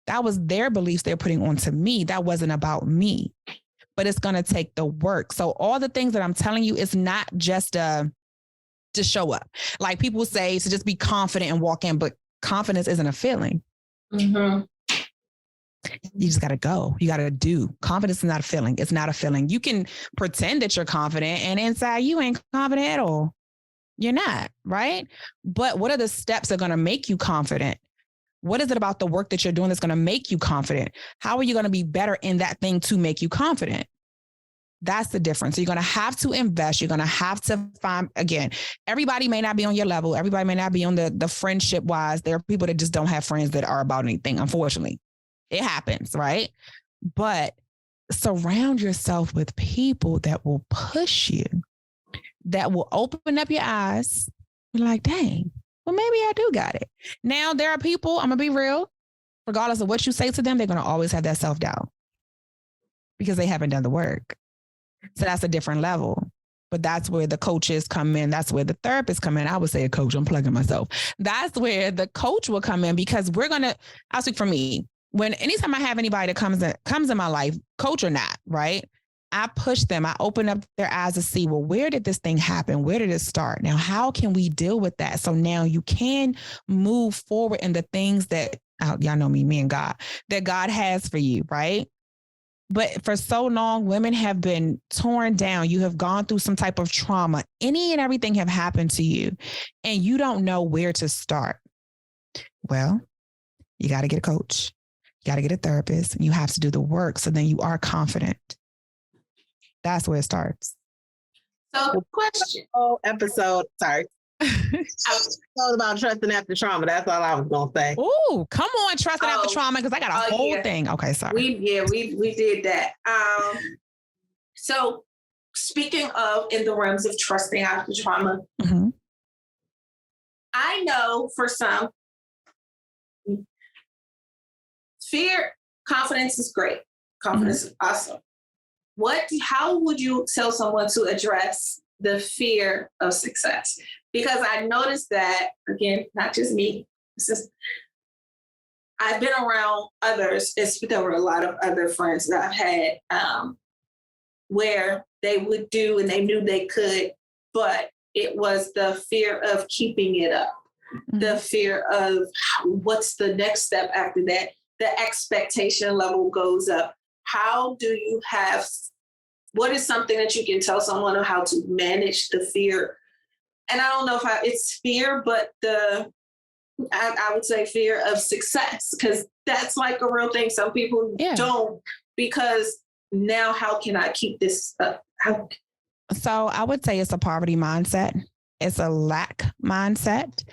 That was their beliefs they're putting onto me. That wasn't about me. But it's going to take the work. So all the things that I'm telling you is not just to show up. Like people say to just be confident and walk in, but confidence isn't a feeling. Mm-hmm. You just got to go. You got to do. Confidence is not a feeling. It's not a feeling. You can pretend that you're confident and inside you ain't confident at all. You're not, right? But what are the steps that are going to make you confident? What is it about the work that you're doing that's going to make you confident? How are you going to be better in that thing to make you confident? That's the difference. So you're going to have to invest. You're going to have to find, again, everybody may not be on your level. Everybody may not be on the friendship wise. There are people that just don't have friends that are about anything. Unfortunately, it happens, right? But surround yourself with people that will push you, that will open up your eyes. You're like, dang, well, maybe I do got it. Now, there are people, I'm going to be real, regardless of what you say to them, they're going to always have that self-doubt because they haven't done the work. So that's a different level. But that's where the coaches come in. That's where the therapists come in. I would say a coach. I'm plugging myself. That's where the coach will come in, because I'll speak for me. Anytime I have anybody that comes in my life, coach or not, right? I push them. I open up their eyes to see, well, where did this thing happen? Where did it start? Now, how can we deal with that? So now you can move forward in the things that, y'all know me and God, that God has for you, right? But for so long, women have been torn down. You have gone through some type of trauma. Any and everything have happened to you, and you don't know where to start. Well, you got to get a coach. You got to get a therapist. And you have to do the work, so then you are confident. That's where it starts. So, question. Whole episode, sorry. Episode about trusting after trauma. That's all I was gonna say. Oh, come on, trusting after trauma, because I got a whole thing. Okay, sorry. We did that. So, speaking of in the realms of trusting after trauma, mm-hmm. I know for some, confidence is great. Confidence is awesome. How would you tell someone to address the fear of success? Because I noticed that, again, not just me, I've been around others. There were a lot of other friends that I've had where they would do and they knew they could, but it was the fear of keeping it up, the fear of what's the next step after that. The expectation level goes up. How do you what is something that you can tell someone on how to manage the fear? And I don't know if it's fear, but I would say fear of success, because that's like a real thing. Some people don't, because now how can I keep this up? So I would say it's a poverty mindset. It's a lack mindset.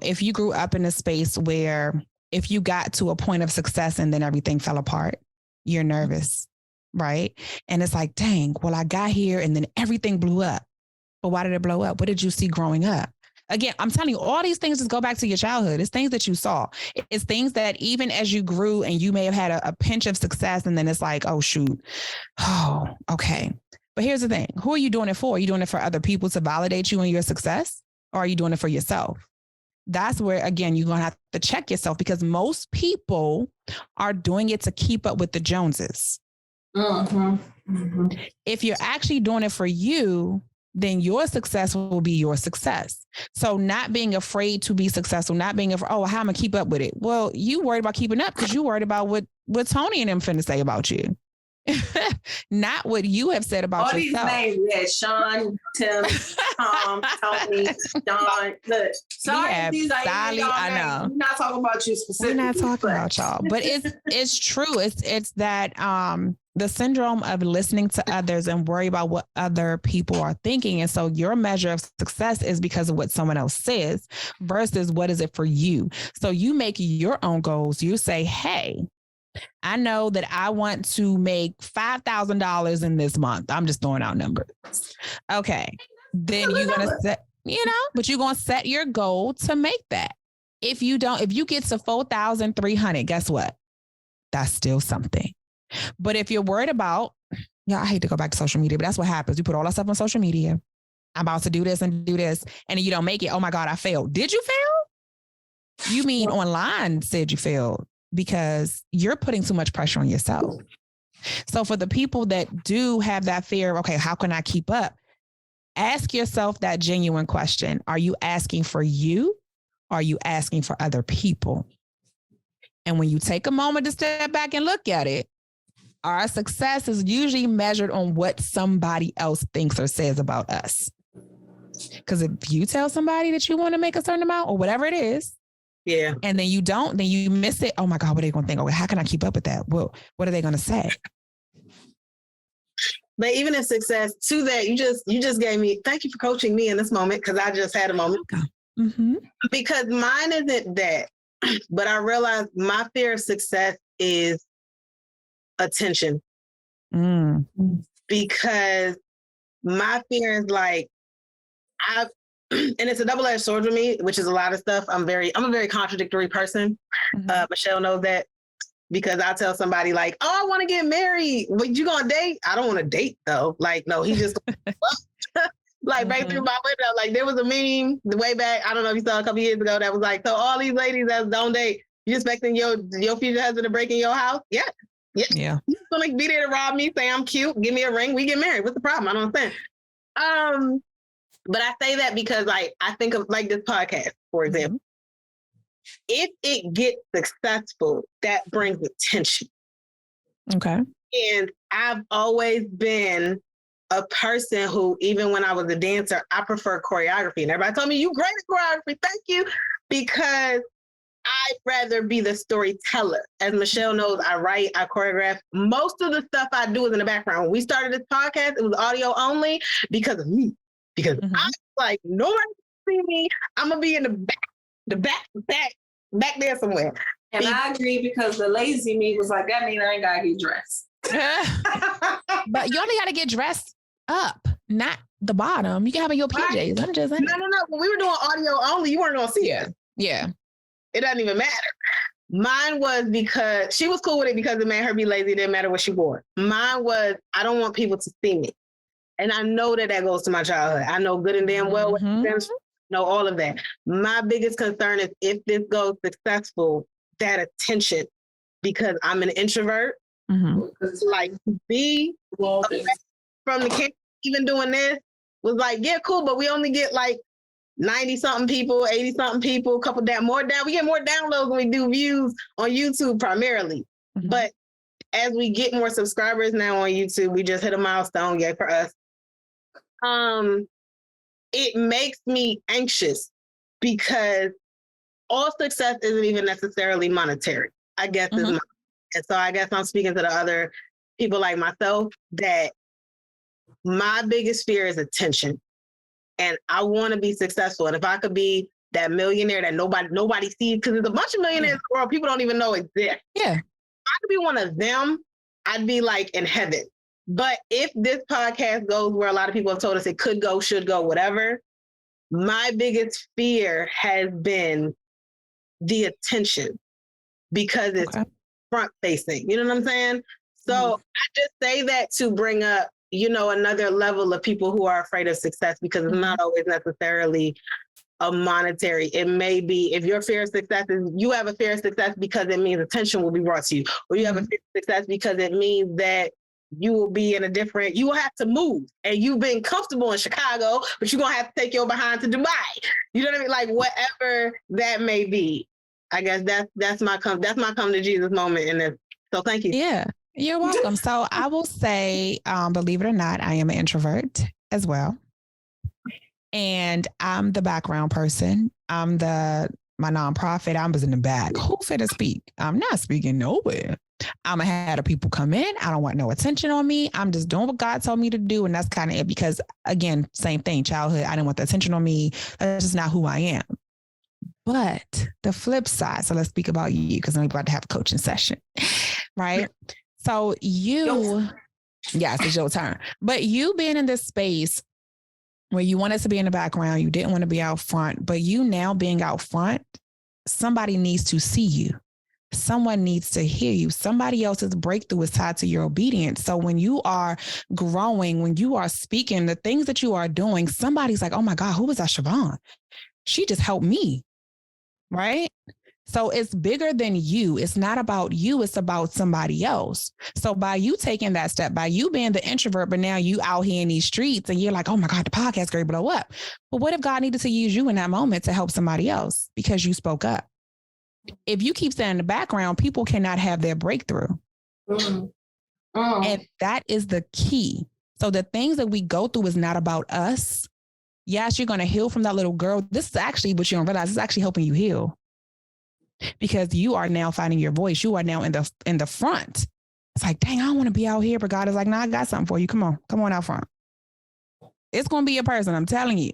If you grew up in a space where if you got to a point of success and then everything fell apart, you're nervous, right? And it's like, dang, well, I got here and then everything blew up. But why did it blow up? What did you see growing up? Again, I'm telling you, all these things just go back to your childhood. It's things that you saw. It's things that even as you grew and you may have had a pinch of success, and then it's like, oh, shoot. Oh, okay. But here's the thing. Who are you doing it for? Are you doing it for other people to validate you and your success? Or are you doing it for yourself? That's where, again, you're going to have to check yourself, because most people are doing it to keep up with the Joneses. If you're actually doing it for you, then your success will be your success. So not being afraid to be successful, not being afraid, how am I going to keep up with it? Well, you worried about keeping up because you worried about what Tony and them finna say about you. Not what you have said about all yourself. All these names, Sean, Tim, Tom, Tony, Don. Look, sorry, these are Sally, I know. We're not talking about you specifically. We're not talking about y'all, but it's true. It's that the syndrome of listening to others and worry about what other people are thinking. And so your measure of success is because of what someone else says versus what is it for you. So you make your own goals. You say, hey, I know that I want to make $5,000 in this month. I'm just throwing out numbers. Okay. Then you're going to set, but you're going to set your goal to make that. If you get to 4,300, guess what? That's still something. But if you're worried about, I hate to go back to social media, but that's what happens. You put all that stuff on social media. I'm about to do this and do this. And you don't make it. Oh my God, I failed. Did you fail? You mean online said you failed? Because you're putting too much pressure on yourself. So for the people that do have that fear, okay, how can I keep up? Ask yourself that genuine question. Are you asking for you? Or are you asking for other people? And when you take a moment to step back and look at it, our success is usually measured on what somebody else thinks or says about us. Because if you tell somebody that you want to make a certain amount or whatever it is, and then you don't, then you miss it. Oh my God, what are they going to think? Okay, how can I keep up with that? Well, what are they going to say? But even in success, to that, you just gave me, thank you for coaching me in this moment, because I just had a moment. Because mine isn't that, but I realized my fear of success is attention. Because my fear is like, and it's a double-edged sword for me, which is a lot of stuff. I'm a very contradictory person. Michelle knows that, because I tell somebody like, I want to get married. But you gonna date? I don't want to date though. Like, no, he just like right through my window. Like there was a meme the way back. I don't know if you saw a couple years ago that was like, so all these ladies that don't date, you expecting your future husband to break in your house? Yeah. He's gonna be there to rob me, say I'm cute, give me a ring, we get married. What's the problem? I don't understand. But I say that because like I think of like this podcast, for example. If it gets successful, that brings attention. Okay. And I've always been a person who, even when I was a dancer, I prefer choreography. And everybody told me, you great at choreography. Thank you. Because I'd rather be the storyteller. As Michelle knows, I write, I choreograph. Most of the stuff I do is in the background. When we started this podcast, it was audio only because of me. Because I was like, nobody can see me. I'm going to be in the back there somewhere. And I agree, because the lazy me was like, that means I ain't got to get dressed. But you only got to get dressed up, not the bottom. You can have your PJs. I'm just saying. No. When we were doing audio only, you weren't going to see us. Yeah. It doesn't even matter. Mine was because she was cool with it because it made her be lazy. It didn't matter what she wore. Mine was, I don't want people to see me. And I know that goes to my childhood. I know good and damn well what sense, know all of that. My biggest concern is if this goes successful, that attention, because I'm an introvert. Like to be from the camp, even doing this, was like, yeah, cool, but we only get like 90 something people, 80 something people, a couple more down. We get more downloads when we do views on YouTube primarily. Mm-hmm. But as we get more subscribers now on YouTube, we just hit a milestone, yay for us. It makes me anxious because all success isn't even necessarily monetary, I guess. And so I guess I'm speaking to the other people like myself that my biggest fear is attention. And I want to be successful. And if I could be that millionaire that nobody sees, because there's a bunch of millionaires in the world people don't even know exist. Yeah. If I could be one of them, I'd be like in heaven. But if this podcast goes where a lot of people have told us it could go, should go, whatever, my biggest fear has been the attention because it's front facing. You know what I'm saying? So I just say that to bring up, another level of people who are afraid of success, because it's not always necessarily a monetary. It may be, if your fear of success is, you have a fear of success because it means attention will be brought to you, or you have a fear of success because it means that you will be you will have to move, and you've been comfortable in Chicago, but you're going to have to take your behind to Dubai. You know what I mean? Like whatever that may be. I guess that's my come to Jesus moment in this. So thank you. Yeah. You're welcome. So I will say, believe it or not, I am an introvert as well. And I'm the background person. I'm my nonprofit. I was in the back. Who fit to speak? I'm not speaking nowhere. I'm ahead of people come in. I don't want no attention on me. I'm just doing what God told me to do. And that's kind of it, because again, same thing, childhood. I didn't want the attention on me. That's just not who I am. But the flip side, so let's speak about you, because I'm about to have a coaching session, right? So yes, it's your turn. But you being in this space where you wanted to be in the background, you didn't want to be out front, but you now being out front, somebody needs to see you. Someone needs to hear you. Somebody else's breakthrough is tied to your obedience. So when you are growing, when you are speaking, the things that you are doing, somebody's like, oh my God, who was that Siobhan? She just helped me, right? So it's bigger than you. It's not about you. It's about somebody else. So by you taking that step, by you being the introvert, but now you out here in these streets and you're like, oh my God, the podcast great, blow up. But what if God needed to use you in that moment to help somebody else because you spoke up? If you keep staying in the background, people cannot have their breakthrough. And that is the key. So the things that we go through is not about us. Yes, you're going to heal from that little girl. This is actually what you don't realize. It's actually helping you heal, because you are now finding your voice. You are now in the front. It's like, dang, I don't want to be out here. But God is like, nah, I got something for you. Come on out front. It's going to be a person. I'm telling you.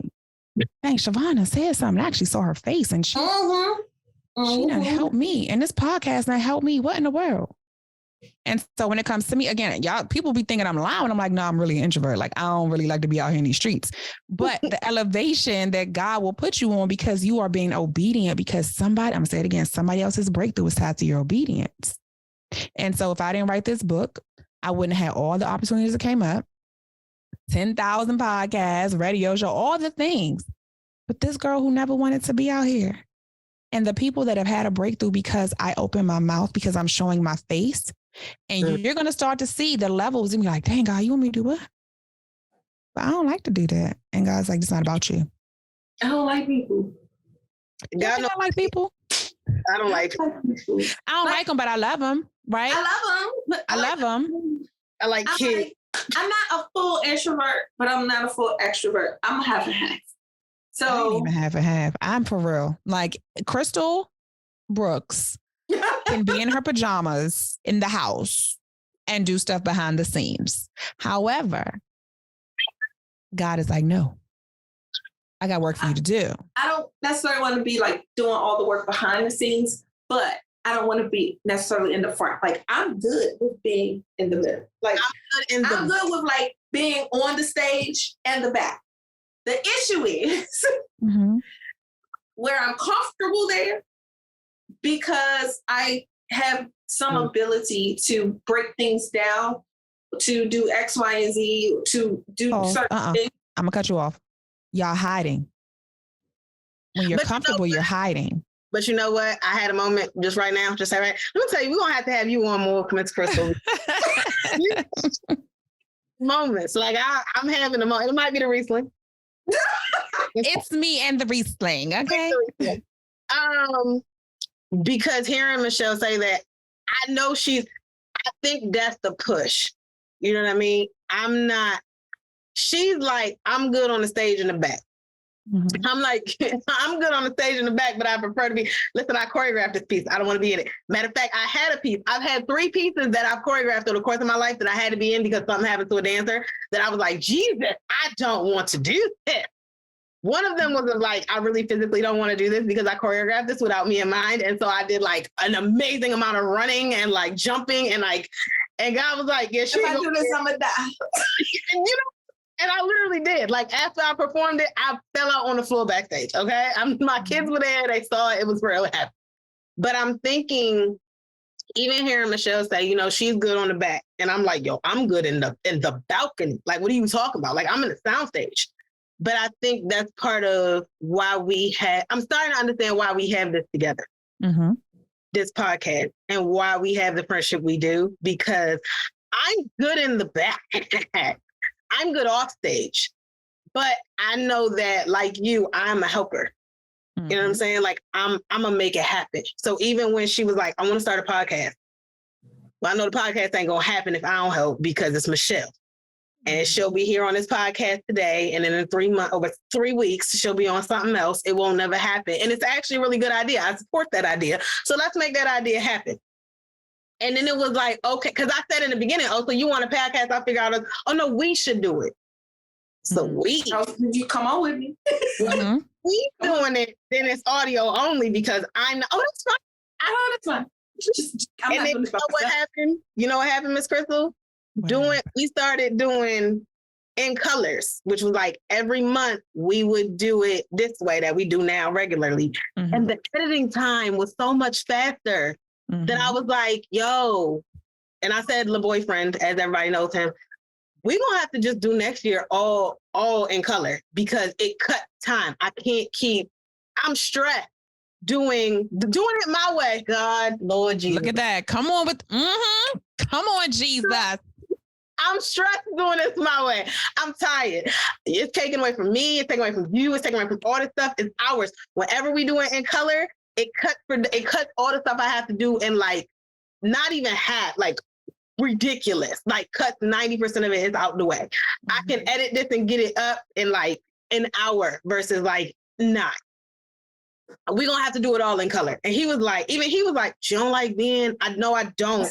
Dang, Siobhan said something. I actually saw her face, and she done helped me. And this podcast done helped me. What in the world? And so when it comes to me, again, y'all, people be thinking I'm loud. I'm like, no, I'm really an introvert. Like, I don't really like to be out here in these streets. But the elevation that God will put you on because you are being obedient, because somebody, I'm going to say it again, somebody else's breakthrough is tied to your obedience. And so if I didn't write this book, I wouldn't have all the opportunities that came up, 10,000 podcasts, radio show, all the things. But this girl who never wanted to be out here, and the people that have had a breakthrough because I open my mouth, because I'm showing my face. And you're going to start to see the levels and be like, dang, God, you want me to do what? But I don't like to do that. And God's like, it's not about you. I don't like people. God don't like people. I don't like people. I don't like them, but I love them, right? I love them. I love them. I like kids. I'm not a full introvert, but I'm not a full extrovert. I'm a half and half. So I ain't even half and half. I'm for real. Like Crystal Brooks can be in her pajamas in the house and do stuff behind the scenes. However, God is like, no, I got work for you to do. I don't necessarily want to be like doing all the work behind the scenes, but I don't want to be necessarily in the front. Like, I'm good with being in the middle. Like, I'm good with like being on the stage and the back. The issue is where I'm comfortable there, because I have some ability to break things down, to do X, Y, and Z, to do certain things. I'm going to cut you off. Y'all hiding. When you're comfortable, you're hiding. But you know what? I had a moment just right now. Just say, right. Let me tell you, we're going to have you on more, Miss Crystal. moments. Like I'm having a moment. It might be the Riesling. It's me and the Riesling, okay? Because hearing Michelle say that, I know I think that's the push. You know what I mean? She's like, I'm good on the stage in the back. Mm-hmm. I'm like, I'm good on the stage in the back, but I prefer to listen, I choreographed this piece. I don't want to be in it. Matter of fact, I had a piece. I've had 3 pieces that I've choreographed over the course of my life that I had to be in because something happened to a dancer that I was like, Jesus, I don't want to do this. One of them was like, I really physically don't want to do this because I choreographed this without me in mind. And so I did like an amazing amount of running and like jumping and God was like, yeah, if I do this, I'm gonna die. And I literally did. Like after I performed it, I fell out on the floor backstage. Okay. My kids were there. They saw it. It was real happy. But I'm thinking, even hearing Michelle say, she's good on the back. And I'm like, yo, I'm good in the balcony. Like, what are you talking about? Like, I'm in the soundstage. But I think that's part of why I'm starting to understand why we have this together, this podcast, and why we have the friendship we do, because I'm good in the back. I'm good off stage, but I know that like you, I'm a helper. You know what I'm saying? Like I'm gonna make it happen. So even when she was like, I want to start a podcast. Well, I know the podcast ain't gonna happen if I don't help because it's Michelle. And she'll be here on this podcast today. And then in 3 weeks, she'll be on something else. It won't never happen. And it's actually a really good idea. I support that idea. So let's make that idea happen. And then it was like, okay, because I said in the beginning, so you want a podcast? I figured out, no, we should do it. So you come on with me. We doing it, then it's audio only because I know, that's fine. That's fine. And then what happened? You know what happened, Miss Crystal? We started doing in colors, which was like every month we would do it this way that we do now regularly. And the editing time was so much faster that I was like, yo, and I said, the boyfriend, as everybody knows him, we're going to have to just do next year all in color because it cut time. I can't I'm stressed doing it my way. God, Lord Jesus. Look at that. Come on come on, Jesus. I'm stressed doing this my way. I'm tired. It's taken away from me. It's taken away from you. It's taken away from all this stuff. It's ours. Whenever we do it in color, it cuts all the stuff I have to do in like, not even half, like ridiculous. Like cuts 90% of it is out the way. I can edit this and get it up in like an hour versus like 9. We're going to have to do it all in color. And he was like, you don't like being, I know I don't.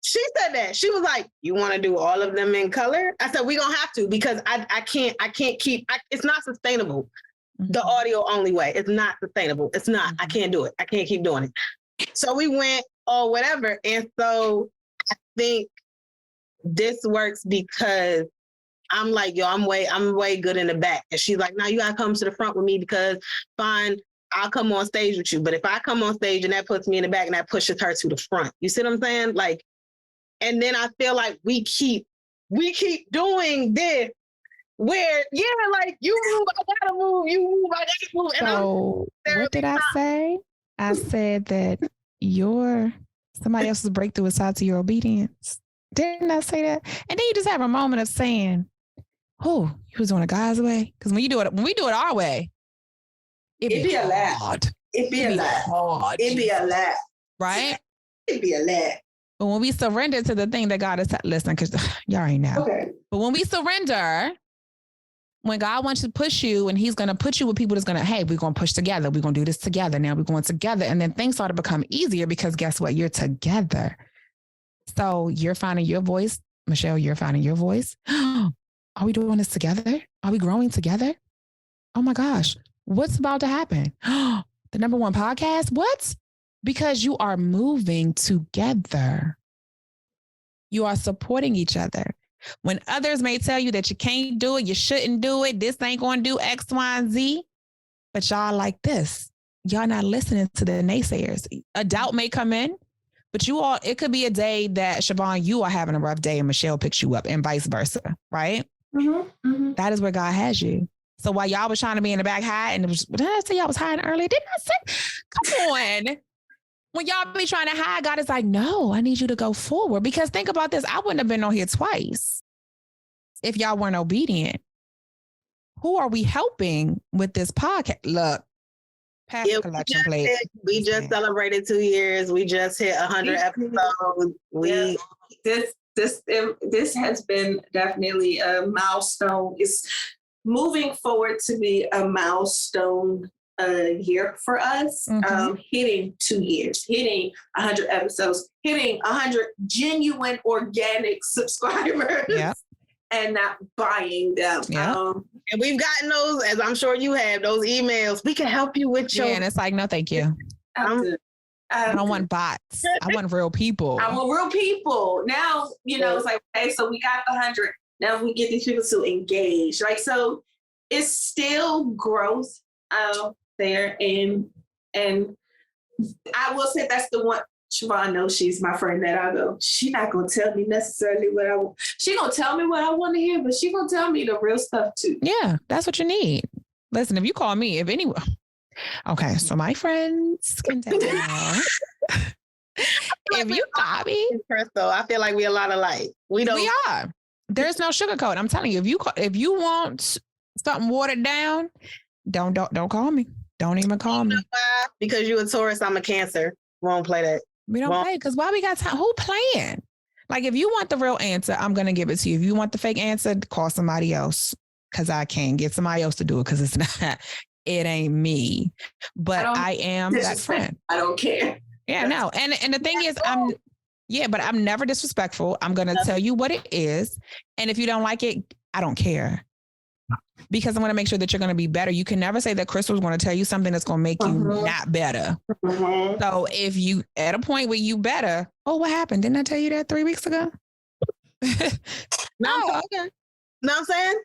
She said that. She was like, you want to do all of them in color? I said, we're going to have to because I can't keep, it's not sustainable. The audio only way. It's not sustainable. It's not. I can't do it. I can't keep doing it. So we went or whatever. And so I think this works because I'm like, yo, I'm way good in the back. And she's like, now you gotta come to the front with me because fine, I'll come on stage with you. But if I come on stage and that puts me in the back and that pushes her to the front, you see what I'm saying? Like, and then I feel like we keep doing this where, like you move, I gotta move, you move, I gotta move. So what did I say? I said that somebody else's breakthrough is tied to your obedience. Didn't I say that? And then you just have a moment of saying, oh, you was doing it God's way? Because when we do it our way, it'd be a lot. It'd be a lot. It'd be a lot. Right? It'd be a lot. But when we surrender to the thing that God is, listen, because y'all already know. Okay. But when we surrender, when God wants to push you and he's going to put you with people that's going to, hey, we're going to push together. We're going to do this together. Now we're going together. And then things start to become easier because guess what? You're together. So you're finding your voice. Michelle, you're finding your voice. Are we doing this together? Are we growing together? Oh my gosh. What's about to happen? The #1 podcast? What? Because you are moving together. You are supporting each other. When others may tell you that you can't do it, you shouldn't do it, this ain't going to do X, Y, and Z, but y'all like this. Y'all not listening to the naysayers. A doubt may come in, but it could be a day that, Siobhan, you are having a rough day and Michelle picks you up and vice versa, right? That is where God has you. So while y'all was trying to be in the back hiding, did I say y'all was hiding earlier? Didn't I say, come on. When y'all be trying to hide, God is like, no, I need you to go forward. Because think about this. I wouldn't have been on here twice if y'all weren't obedient? Who are we helping with this podcast? Look, pass the collection plate. We just celebrated 2 years. We just hit 100 episodes. This has been definitely a milestone. It's moving forward to be a milestone year for us. Hitting 2 years, hitting 100 episodes, hitting 100 genuine organic subscribers. Yep. And not buying them. Yep. And we've gotten those, as I'm sure you have, those emails. We can help you with your. Yeah, and it's like, no, thank you. I don't want bots. I want real people. I want real people. Now, it's like, okay, so we got the 100. Now we get these people to engage. Like, so it's still growth out there. And I will say that's the one. Siobhan knows she's my friend that I go, she's not going to tell me necessarily what I want. She's going to tell me what I want to hear, but she's going to tell me the real stuff too. Yeah, that's what you need. Listen, if you call me, if anyone. Okay, so my friends can tell you. If you call me. Crystal, I feel like we a lot alike. We are. There's no sugarcoat. I'm telling you, if you want something watered down, don't call me. Don't even call me. Why? Because you're a Taurus, I'm a Cancer. We won't play that. We don't play because why we got time? Who playing? Like, if you want the real answer, I'm going to give it to you. If you want the fake answer, call somebody else because I can't get somebody else to do it because it ain't me. But I am that friend. I don't care. Yeah, no. And the thing is, but I'm never disrespectful. I'm going to tell you what it is. And if you don't like it, I don't care. Because I want to make sure that you're going to be better. You can never say that Crystal's going to tell you something that's going to make you not better. So if you at a point where you better, what happened? Didn't I tell you that 3 weeks ago? Okay. Know what I'm saying?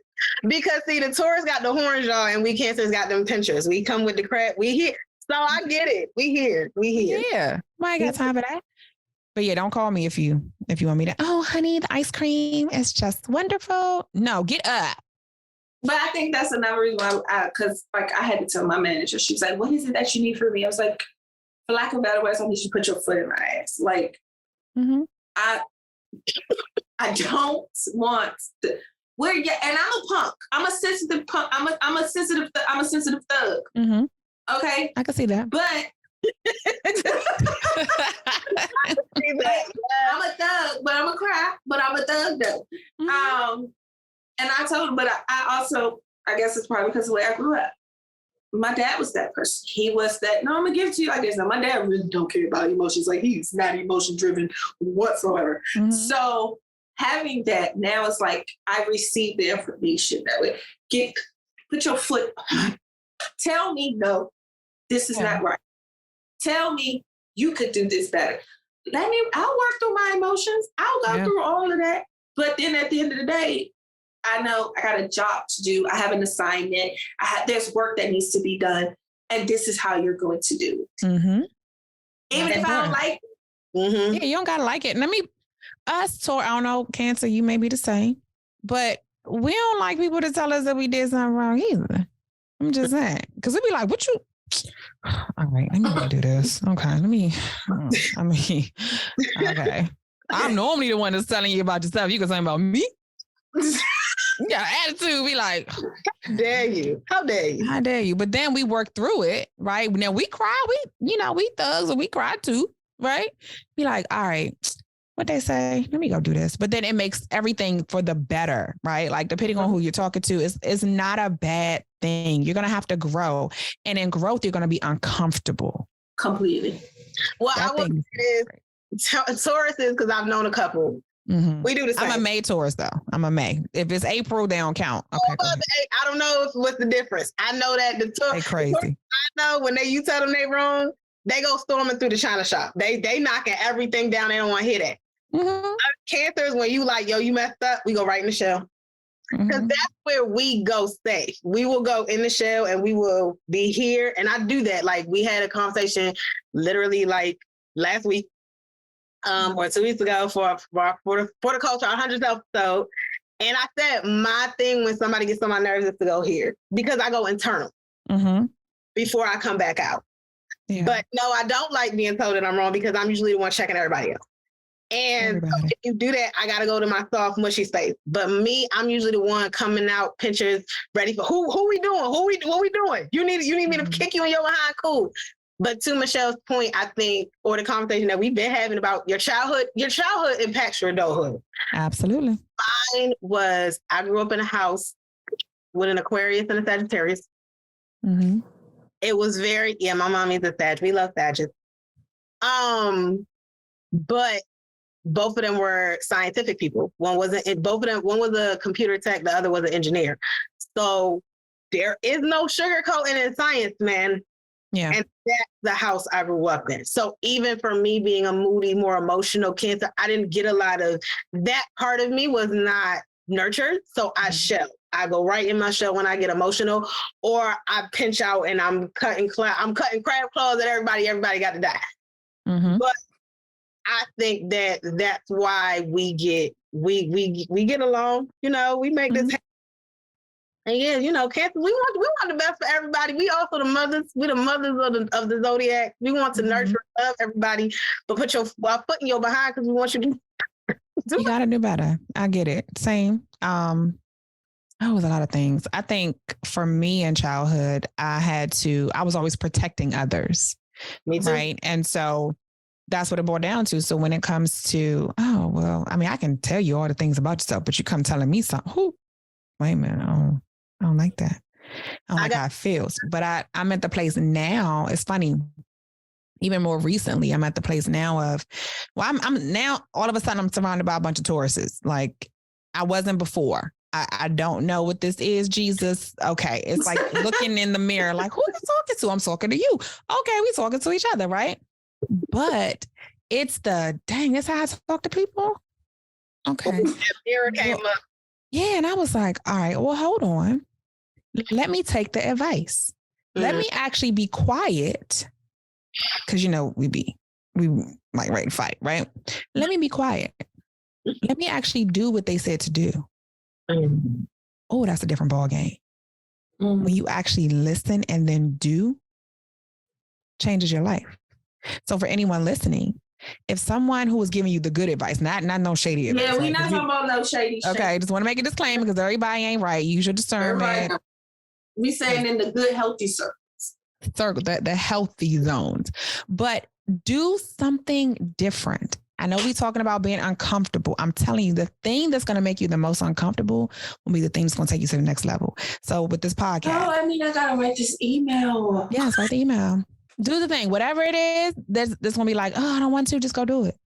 Because see, the Taurus got the horns, y'all, and we Cancers got them pinchers. We come with the crap. We here. So I get it. We here. Yeah. I ain't got time for that. But yeah, don't call me if you want me to, honey, the ice cream is just wonderful. No, get up. But I think that's another reason why, because I had to tell my manager, she was like, what is it that you need from me? I was like, for lack of better words, I need you to put your foot in my ass. Like, I don't want to, and I'm a punk. I'm a sensitive punk. I'm a sensitive thug. Mm-hmm. Okay. I can see that. But I'm a thug, but I'm a cry, but I'm a thug though. Mm-hmm. And I told him, but I also, I guess it's probably because of the way I grew up. My dad was that person. He was that, no, I'm going to give it to you like this. Now, my dad really don't care about emotions. Like, he's not emotion driven whatsoever. Mm-hmm. So having that, now it's like, I receive the information that way. Put your foot, tell me, no, this is not right. Tell me you could do this better. I'll work through my emotions. I'll go through all of that. But then at the end of the day, I know I got a job to do. I have an assignment. There's work that needs to be done. And this is how you're going to do it. Mm-hmm. Even if I don't like it. Mm-hmm. Yeah, you don't got to like it. And us, I don't know, Cancer, you may be the same. But we don't like people to tell us that we did something wrong either. I'm just saying. Because we'd be like, what you... All right, let me go do this. Okay, okay. I'm normally the one that's telling you about yourself. You can say about me. Yeah, attitude. We like, how dare you? How dare you? But then we work through it, right? Now we cry. We thugs and we cry too, right? Be like, all right, what they say? Let me go do this. But then it makes everything for the better, right? Like depending on who you're talking to, it's not a bad thing. You're gonna have to grow, and in growth, you're gonna be uncomfortable. Completely. Well, I would say Taurus is because I've known a couple. Mm-hmm. We do the same. I'm a May Taurus though. I'm a May. If it's April, they don't count. Okay. I don't know what's the difference. I know that the Taurus. Crazy. I know when you tell them they wrong, they go storming through the China shop. They knocking everything down. They don't want to hear that. Mm-hmm. Cancers, when you like, yo, you messed up, we go right in the shell. Because that's where we go stay. We will go in the shell and we will be here. And I do that. Like we had a conversation literally like last week. Or 2 weeks ago for the culture 100th episode. And I said my thing when somebody gets on my nerves is to go here because I go internal before I come back out. Yeah. But no, I don't like being told that I'm wrong because I'm usually the one checking everybody else. And so Everybody. if you do that, I gotta go to my soft, mushy space. But me, I'm usually the one coming out pictures ready for who we doing? What we doing? You need me to kick you in your behind, cool. But to Michelle's point, I think, or the conversation that we've been having about your childhood impacts your adulthood. Absolutely. Mine was, I grew up in a house with an Aquarius and a Sagittarius. Mm-hmm. It was very, my mommy's a Sag. We love Sagittarius. But both of them were scientific people. One was a computer tech, the other was an engineer. So there is no sugarcoating in science, man. Yeah. And that's the house I grew up in. So even for me being a moody, more emotional Cancer, I didn't get a lot of that part of me was not nurtured. So I shell. I go right in my shell when I get emotional, or I pinch out and I'm cutting crab claws at everybody. Everybody got to die. Mm-hmm. But I think that's why we get along. We make this happen. And Cancer, we want the best for everybody. We also the mothers. We're the mothers of the zodiac. We want to nurture and love everybody, but put your foot in your behind because we want you to You gotta do better. I get it. Same. That was a lot of things. I think for me in childhood, I was always protecting others. Me too. Right. And so that's what it boiled down to. So when it comes to, I can tell you all the things about yourself, but you come telling me something. Wait a minute. I don't like that. I don't like how it feels. But I'm at the place now. It's funny. Even more recently, I'm at the place now of, I'm now all of a sudden I'm surrounded by a bunch of Tauruses. Like I wasn't before. I don't know what this is, Jesus. Okay. It's like looking in the mirror, like, who are you talking to? I'm talking to you. Okay. We talking to each other, right? But it's that's how I talk to people. Okay. Mirror came up. Yeah. And I was like, all right, well, hold on. Let me take the advice. Let me actually be quiet. Cause we like ready to fight, right? Let me be quiet. Let me actually do what they said to do. Oh, that's a different ball game. When you actually listen and then do, changes your life. So for anyone listening, if someone who is giving you the good advice, not no shady advice. Yeah, we're not talking about no shady shit. Okay, just want to make a disclaimer because everybody ain't right. Use your discernment. We saying in the good, healthy circles. The healthy zones. But do something different. I know we're talking about being uncomfortable. I'm telling you, the thing that's going to make you the most uncomfortable will be the thing that's going to take you to the next level. So with this podcast. Oh, I got to write this email. Yes, write the email. Do the thing. Whatever it is, there's going to be like, oh, I don't want to. Just go do it.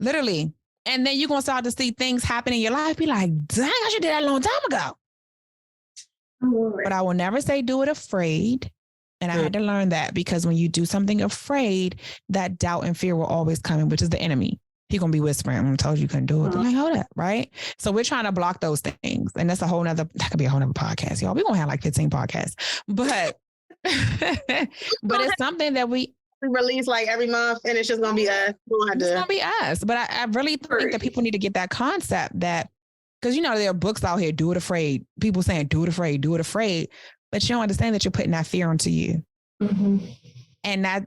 Literally. And then you're going to start to see things happen in your life. Be like, dang, I should do that a long time ago. But I will never say do it afraid. And I had to learn that because when you do something afraid, that doubt and fear will always come in, which is the enemy. He's going to be whispering, I told you couldn't do it. I'm like, hold up, right? So we're trying to block those things. And that could be a whole nother podcast, y'all. We're going to have like 15 podcasts. But but it's something that we release like every month and it's just going to be us. It's going to be us. But I really think that people need to get that concept that, because there are books out here, do it afraid. People saying, do it afraid. But you don't understand that you're putting that fear onto you. And that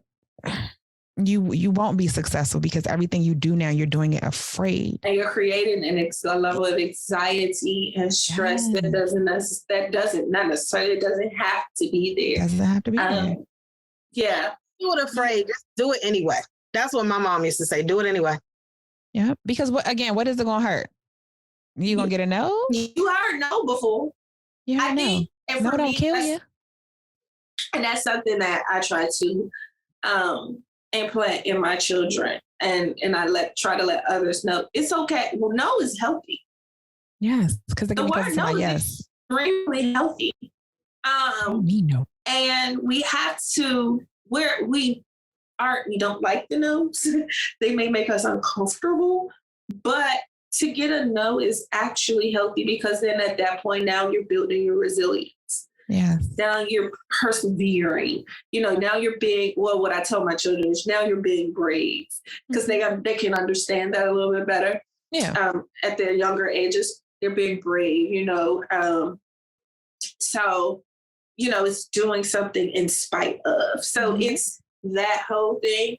you won't be successful because everything you do now, you're doing it afraid. And you're creating a level of anxiety and stress that doesn't have to be there. Doesn't have to be there. Yeah. Do it afraid. Just do it anyway. That's what my mom used to say. Do it anyway. Yeah. Because what is it going to hurt? You going to get a no? You heard no before. I think no don't kill you. And that's something that I try to implant in my children. And I try to let others know it's okay. Well, no is healthy. Yes. Because the word no is extremely healthy. No. And we have to, we don't like the no's. They may make us uncomfortable, but to get a no is actually healthy because then at that point, now you're building your resilience. Yes. Now you're persevering. Now you're being, what I tell my children is now you're being brave because they can understand that a little bit better. Yeah. At their younger ages, they're being brave, So, it's doing something in spite of. So it's that whole thing.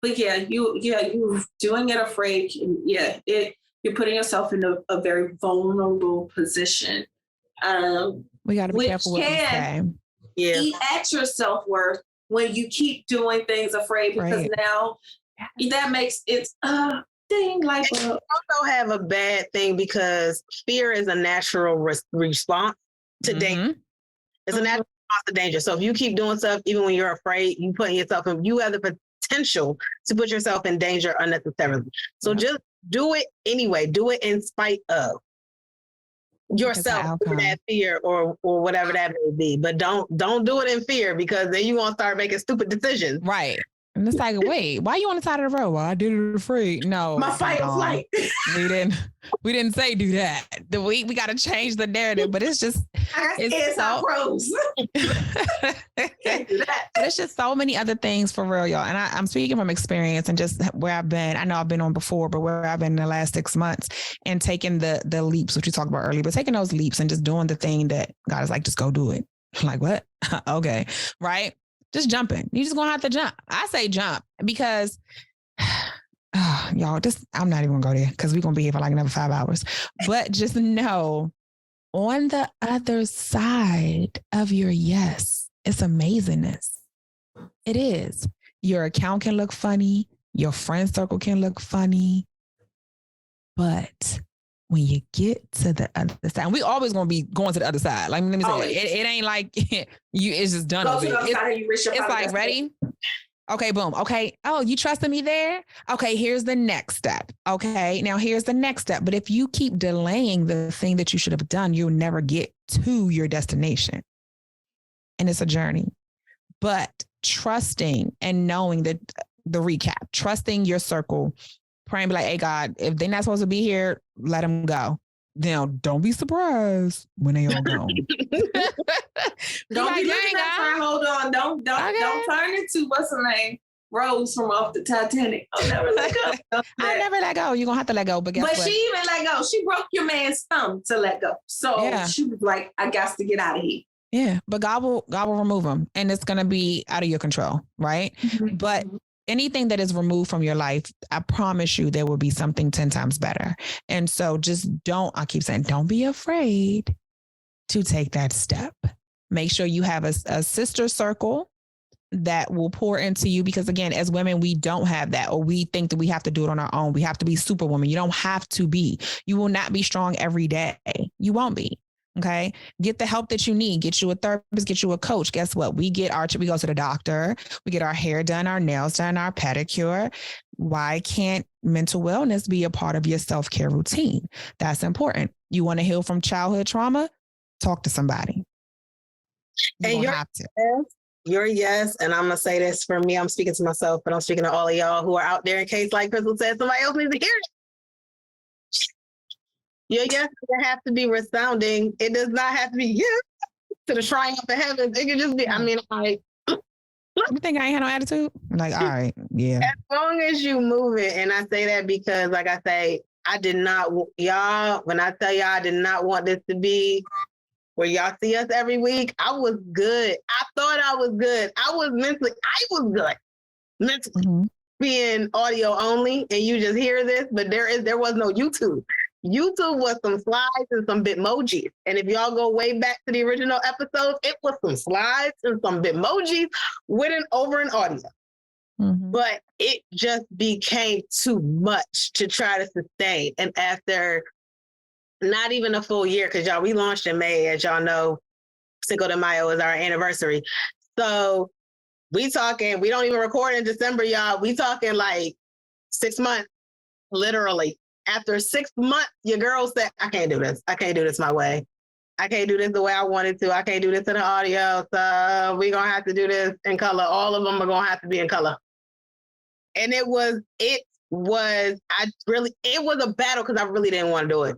But you doing it afraid. You're putting yourself in a very vulnerable position. We got to be Which careful what we say. Yeah. eat at your self-worth when you keep doing things afraid, because Right. now that makes it ding like You also have a bad thing because fear is a natural response to danger. It's a natural response to danger. So if you keep doing stuff, even when you're afraid, you putting yourself in, you have the potential to put yourself in danger unnecessarily. So just do it anyway. Do it in spite of yourself, that fear or whatever that may be. But don't do it in fear, because then you won't start making stupid decisions. Right. And it's like, wait, why you on the side of the road? Well, I did it afraid. No, my fight or flight. We didn't say do that. We got to change the narrative, but it's just it's so pros. There's just so many other things for real, y'all. And I'm speaking from experience and just where I've been. I know I've been on before, but where I've been in the last 6 months and taking the leaps, which you talked about earlier, but taking those leaps and just doing the thing that God is like, just go do it. I'm like, what? Okay. Right. Just jumping. You just gonna have to jump. I say jump because y'all, I'm not even gonna go there because we're gonna be here for like another 5 hours. But just know, on the other side of your yes, it's amazingness. It is. Your account can look funny. Your friend circle can look funny. But when you get to the other side, and we always gonna be going to the other side. Like, let me say, it ain't like it's just done. Go to the other side and you reach your it's like, ready? Okay, boom. Okay. Oh, you trusted me there? Okay, here's the next step. Okay, now here's the next step. But if you keep delaying the thing that you should have done, you'll never get to your destination. And it's a journey. But trusting and knowing that the recap, trusting your circle, praying, be like, hey, God, if they're not supposed to be here, let them go. Now, don't be surprised when they all go. Don't be looking at her. Hold on. Don't turn into what's her name? Rose from off the Titanic. I'll never let go. I'll never let go. You're gonna have to let go. But guess what? She even let go. She broke your man's thumb to let go. So she was like, I got to get out of here. Yeah, but God will remove them, and it's gonna be out of your control, right? Mm-hmm. But anything that is removed from your life, I promise you there will be something 10 times better. And so just I keep saying, don't be afraid to take that step. Make sure you have a sister circle that will pour into you, because again, as women, we don't have that, or we think that we have to do it on our own. We have to be superwoman. You don't have to be. You will not be strong every day. You won't be. Okay. Get the help that you need. Get you a therapist, get you a coach. Guess what? We go to the doctor, we get our hair done, our nails done, our pedicure. Why can't mental wellness be a part of your self-care routine? That's important. You want to heal from childhood trauma? Talk to somebody. And your yes, and I'm going to say this for me, I'm speaking to myself, but I'm speaking to all of y'all who are out there in case, like Crystal said, somebody else needs to hear it. Your yes doesn't have to be resounding. It does not have to be yes to the shrine of the heavens. It can just be, you think I ain't had no attitude? Like, all right, yeah. As long as you move it, and I say that because, like I say, I did not, y'all, when I tell y'all I did not want this to be where y'all see us every week, I was good. I thought I was good. I was good. Mentally. Being audio only, and you just hear this, but there was no YouTube. YouTube was some slides and some Bitmojis. And if y'all go way back to the original episodes, it was some slides and some Bitmojis with an audio. Mm-hmm. But it just became too much to try to sustain. And after not even a full year, because y'all, we launched in May, as y'all know, Cinco de Mayo is our anniversary. So we talking, we don't even record in December, y'all. We talking like 6 months, literally. After 6 months, your girl said, I can't do this. I can't do this my way. I can't do this the way I wanted to. I can't do this in the audio. So we're going to have to do this in color. All of them are going to have to be in color. And it was a battle because I really didn't want to do it.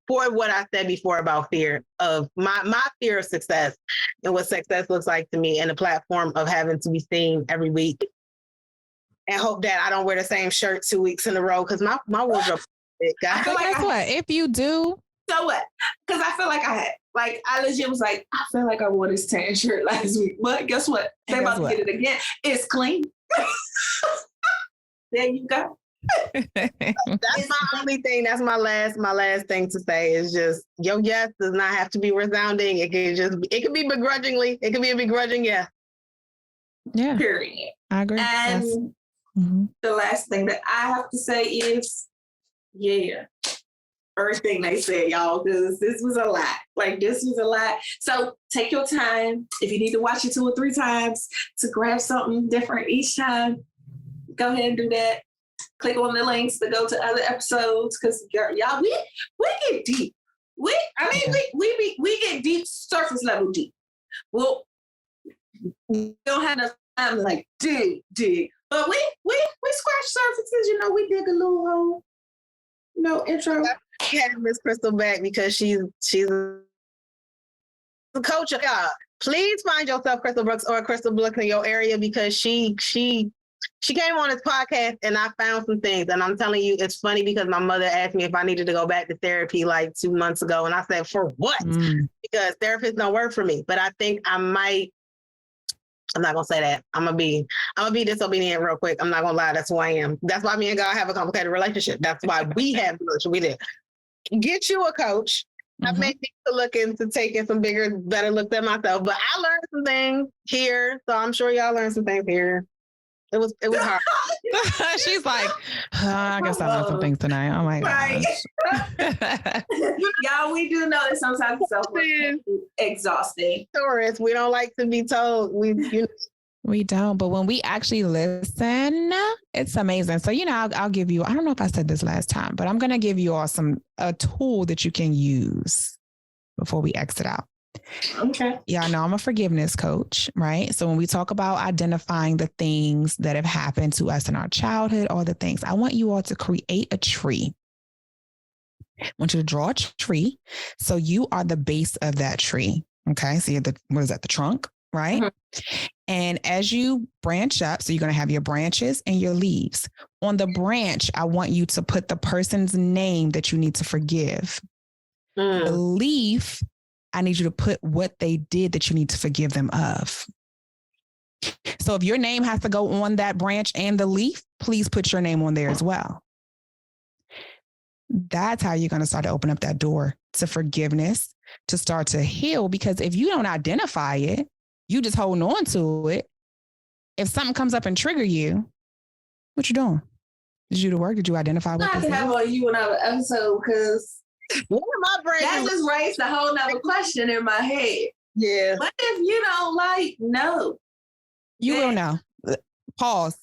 For what I said before about fear of my fear of success and what success looks like to me, and the platform of having to be seen every week. And hope that I don't wear the same shirt 2 weeks in a row, because my wardrobe is big, guys. Guess what? If you do, so what? Because I feel like I Like, I legit was like, I feel like I wore this tan shirt last week. But guess what? They're about to get it again. It's clean. There you go. That's my only thing. That's my last thing to say is just your yes does not have to be resounding. It can be begrudgingly. It can be a begrudging yes. Yeah. Period. I agree. And the last thing that I have to say is, yeah. Everything they said, y'all, because this was a lot. Like, this was a lot. So take your time. If you need to watch it 2 or 3 times to grab something different each time, go ahead and do that. Click on the links to go to other episodes, because y'all, we get deep. We get deep, surface level deep. Well, we don't have enough time to like dig, but we scratch surfaces. You know, we dig a little hole. You know, intro. I have Miss Crystal back because she's a coach. Yeah, please find yourself Crystal Brooks or Crystal Brooks in your area, because she came on this podcast and I found some things. And I'm telling you, it's funny because my mother asked me if I needed to go back to therapy like 2 months ago, and I said, for what? Because therapists don't work for me. But I think I might. I'm not gonna say that. I'm gonna be disobedient real quick. I'm not gonna lie. That's who I am. That's why me and God have a complicated relationship. That's why we have the relationship we did. Get you a coach. I may need to look into taking some better looks at myself. But I learned some things here, so I'm sure y'all learned some things here. It was hard. She's like, I guess I learned some things tonight. Oh my gosh. Y'all, we do know that sometimes it's exhausting. Tourists, we don't like to be told. We don't, but when we actually listen, it's amazing. So, I'll give you, I don't know if I said this last time, but I'm going to give you all a tool that you can use before we exit out. Okay. Yeah, I know I'm a forgiveness coach, right? So when we talk about identifying the things that have happened to us in our childhood, all the things, I want you all to create a tree. I want you to draw a tree. So you are the base of that tree. Okay. So what is that? The trunk, right? Mm-hmm. And as you branch up, so you're going to have your branches and your leaves. On the branch, I want you to put the person's name that you need to forgive. The leaf, I need you to put what they did that you need to forgive them of. So if your name has to go on that branch and the leaf, please put your name on there as well. That's how you're going to start to open up that door to forgiveness, to start to heal. Because if you don't identify it, you just holding on to it. If something comes up and trigger you, what you doing? Did you do the work? Did you identify what I can have on you another episode, because that just raised a whole nother question in my head. Yeah. What if you don't know? You will know. Pause.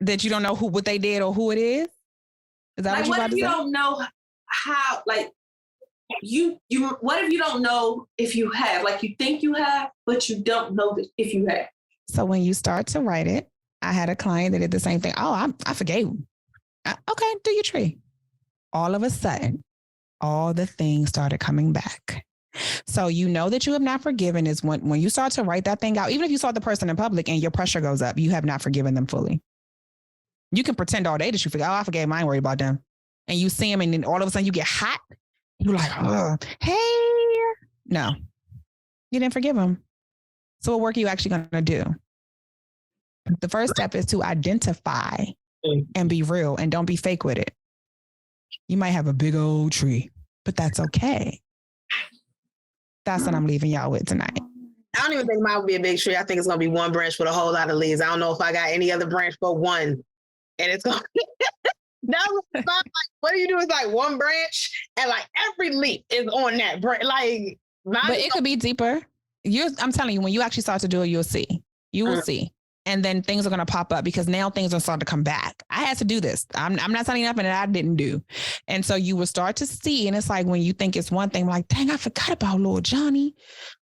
That you don't know what they did or who it is? Is that like, what if you don't know how, like, what if you don't know if you have, like, you think you have, but you don't know if you have? So when you start to write it, I had a client that did the same thing. Oh, I forgave him. Okay, do your tree. All of a sudden, all the things started coming back. So you know that you have not forgiven is when you start to write that thing out, even if you saw the person in public and your pressure goes up, you have not forgiven them fully. You can pretend all day that you forget, I forgave them, I ain't worried about them. And you see them and then all of a sudden you get hot. You're like, hey, no, you didn't forgive them. So what work are you actually going to do? The first step is to identify and be real and don't be fake with it. You might have a big old tree, but that's okay. That's what I'm leaving y'all with tonight. I don't even think mine would be a big tree. I think it's going to be one branch with a whole lot of leaves. I don't know if I got any other branch but one. And it's going to like, what do you do? It's like one branch and like every leaf is on that branch. Like, but it could be deeper. I'm telling you, when you actually start to do it, you'll see. You will see. And then things are going to pop up because now things are starting to come back. I had to do this. I'm not telling you nothing that I didn't do. And so you will start to see. And it's like when you think it's one thing, like, dang, I forgot about Lord Johnny.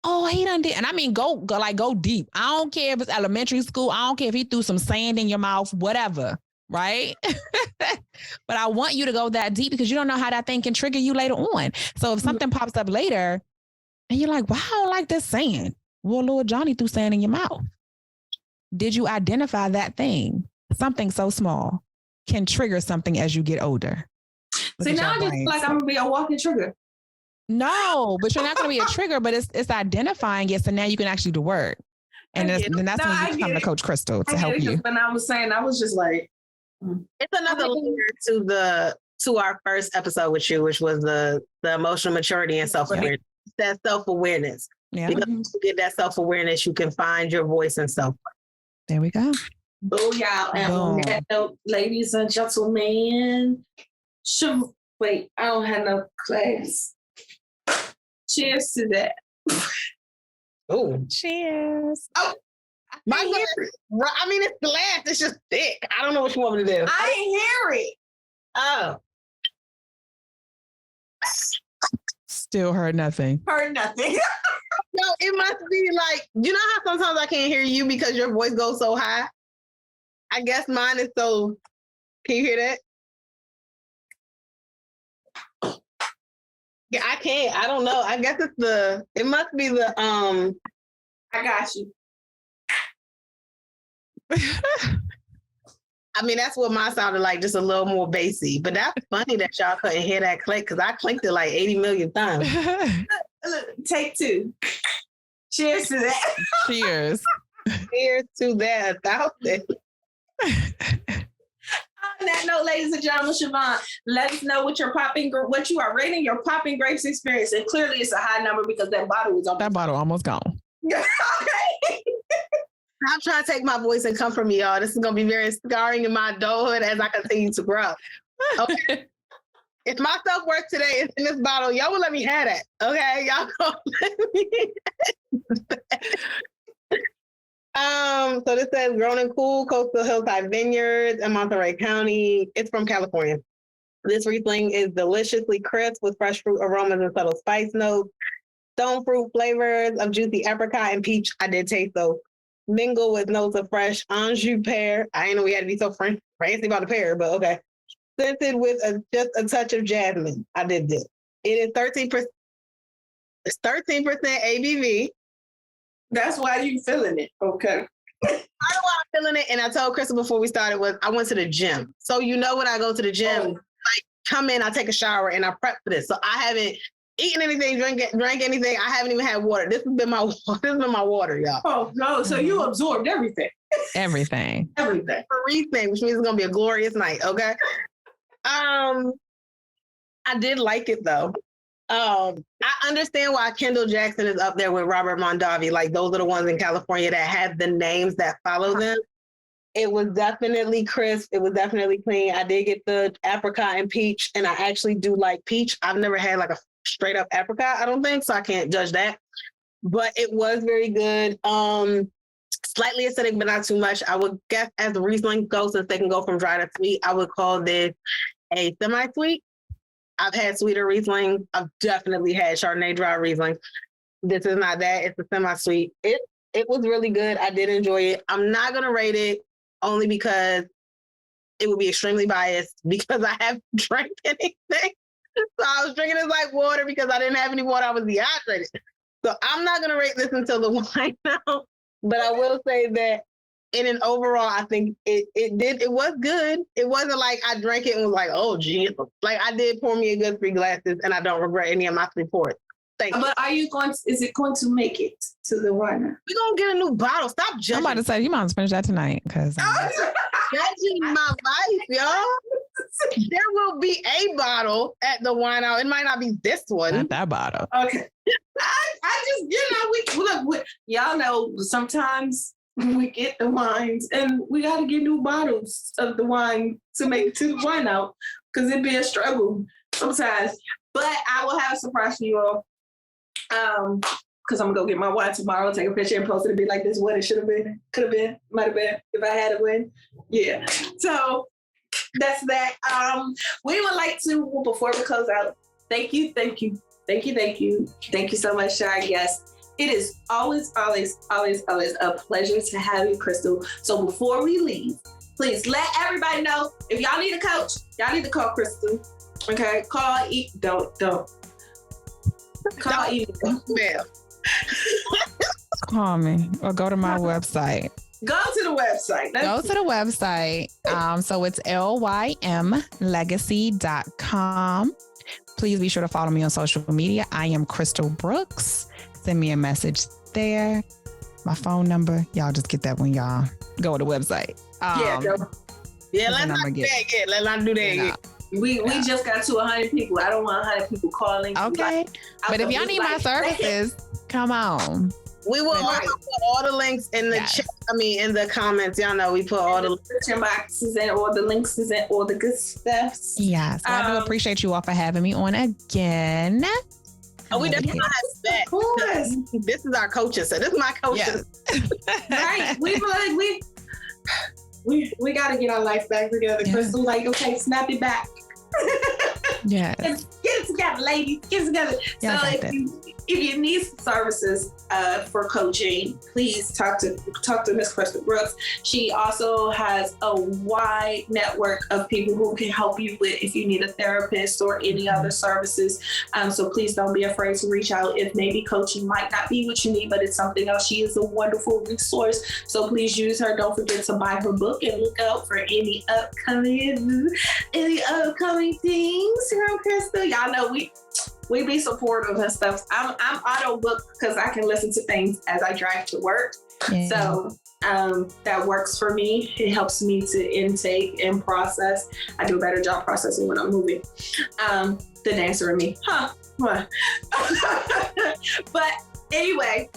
Oh, he done did. And I mean, go deep. I don't care if it's elementary school. I don't care if he threw some sand in your mouth, whatever. Right? But I want you to go that deep because you don't know how that thing can trigger you later on. So if something pops up later and you're like, wow, I don't like this sand. Well, Lord Johnny threw sand in your mouth. Did you identify that thing? Something so small can trigger something as you get older. See, now I just feel like I'm going to be a walking trigger. No, but you're not going to be a trigger, but it's identifying it. So now you can actually do work. And then that's when you come to Coach Crystal to help you. When I was saying, I was just like, it's another layer to our first episode with you, which was the emotional maturity and self-awareness. That self-awareness. Yeah. Because once you get that self-awareness, you can find your voice and self. There we go. Booyah. And on that note, ladies and gentlemen, wait, I don't have no class. Cheers to that. Oh, cheers. Oh, I mean, it's glass. It's just thick. I don't know what you want me to do. I didn't hear it. Oh. Still heard nothing. Heard nothing. No, it must be like, you know how sometimes I can't hear you because your voice goes so high? I guess mine is so, can you hear that? Yeah, I can't. I don't know. I guess it must be the, I got you. I mean, that's what mine sounded like, just a little more bassy. But that's funny that y'all couldn't hear that click because I clicked it like 80 million times. Take two. Cheers to that. Cheers. Cheers to that. 1,000. On that note, ladies and gentlemen, Siobhan, let us know what you are rating your popping grapes experience. And clearly it's a high number because that bottle is almost gone. Okay. I'm trying to take my voice and come from y'all. This is going to be very scarring in my adulthood as I continue to grow. Okay. If my self-worth today is in this bottle, y'all will let me have that. Okay. Y'all gonna let me. So this says grown and cool, coastal hillside vineyards in Monterey County. It's from California. This Riesling is deliciously crisp with fresh fruit aromas and subtle spice notes. Stone fruit flavors of juicy apricot and peach. I did taste those. Mingle with notes of fresh Anjou pear. I didn't know we had to be so fancy about the pear, but okay. Scented with just a touch of jasmine. I did this. It is 13%. It's 13% ABV. That's why you feeling it. Okay. I know why I'm feeling it. And I told Crystal before we started was I went to the gym. So you know when I go to the gym, like come in, I take a shower and I prep for this. So I haven't eaten anything, drank anything. I haven't even had water. This has been my water, y'all. Oh no! So you absorbed everything. Everything. Everything. For Riesling, which means it's gonna be a glorious night. Okay. I did like it though. I understand why Kendall Jackson is up there with Robert Mondavi. Like those are the ones in California that have the names that follow them. It was definitely crisp. It was definitely clean. I did get the apricot and peach, and I actually do like peach. I've never had like a straight up apricot, I don't think, so I can't judge that. But it was very good. Slightly acidic, but not too much. I would guess as the Riesling goes, since they can go from dry to sweet, I would call this a semi-sweet. I've had sweeter Riesling. I've definitely had Chardonnay dry Riesling. This is not that. It's a semi-sweet. It was really good. I did enjoy it. I'm not going to rate it only because it would be extremely biased because I haven't drank anything. So I was drinking it like water because I didn't have any water. I was dehydrated. So I'm not going to rate this until the wine now. But I will say that in an overall, I think it was good. It wasn't like I drank it and was like, oh, geez. Like I did pour me a good 3 glasses and I don't regret any of my 3 pours. Thank you. But is it going to make it to the wine? We're going to get a new bottle. Stop judging. I'm about to say, you might as well finish that tonight because judging my life, y'all. There will be a bottle at the wine out. It might not be this one. not that bottle. Okay. I just, we y'all know sometimes we get the wines and we got to get new bottles of the wine to make it to the wine out because it'd be a struggle sometimes. But I will have a surprise for you all. Because I'm gonna go get my wine tomorrow, take a picture and post it and be like, this is what it should have been, could have been, might have been, if I had a win. Yeah. So that's that. We would like to, before we close out, thank you so much to our guests. It is always a pleasure to have you, Crystal. So before we leave, please let everybody know if y'all need a coach, y'all need to call Crystal. Okay, call don't. Call email. Call me or go to my website. Go to the website. Go to the website. So it's lymlegacy.com. Please be sure to follow me on social media. I am Crystal Brooks. Send me a message there. My phone number, y'all just get that when y'all go to the website. Let's not do that yet. Let's not do that yet. We just got to 100 people. I don't want 100 people calling. Okay. But if y'all need my services, come on. We will also put all the links in the chat. In the comments. Y'all know we put all the description boxes and all the links and all the good stuff. Yes. I do appreciate you all for having me on again. We definitely have that. Of course. This is our coaching. So this is my coaching. Yes. Right. We got to get our life back together. Yeah. Crystal, okay, snap it back. Yes. Get it together, ladies. Get it together. Yeah, so if you need services for coaching, please talk to Miss Crystal Brooks. She also has a wide network of people who can help you with if you need a therapist or any other services. So please don't be afraid to reach out if maybe coaching might not be what you need, but it's something else. She is a wonderful resource. So please use her. Don't forget to buy her book and look out for any upcoming things from Crystal. Y'all know we be supportive and stuff. I'm auto booked because I can listen to things as I drive to work. Yeah. So that works for me. It helps me to intake and process. I do a better job processing when I'm moving. The dancer in me. What? But anyway,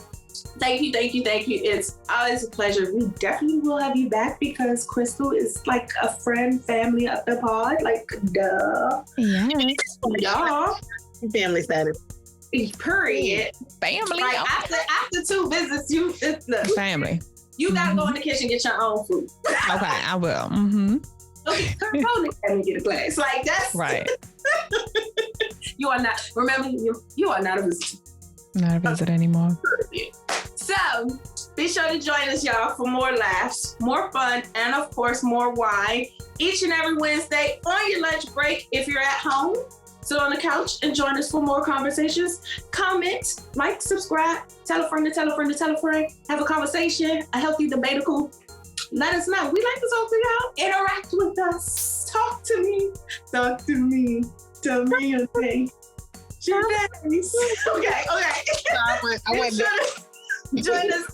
thank you. It's always a pleasure. We definitely will have you back because Crystal is like a friend, family of the pod. Duh. Yeah. Y'all. Family status. Period. Family. After 2 visits, family. You gotta go in the kitchen and get your own food. Okay, I will. Mm-hmm. Okay, come on and get a glass. That's right. You are not. Remember, you are not a visitor. Not a visitor anymore. So be sure to join us, y'all, for more laughs, more fun, and of course, more wine each and every Wednesday on your lunch break. If you're at home, sit on the couch and join us for more conversations. Comment, like, subscribe, tell a friend to tell a friend to tell a friend. Have a conversation, a healthy, debatable. Let us know. We like to talk to y'all. Interact with us. Talk to me. Talk to me. Tell me your thing. Okay. I went join us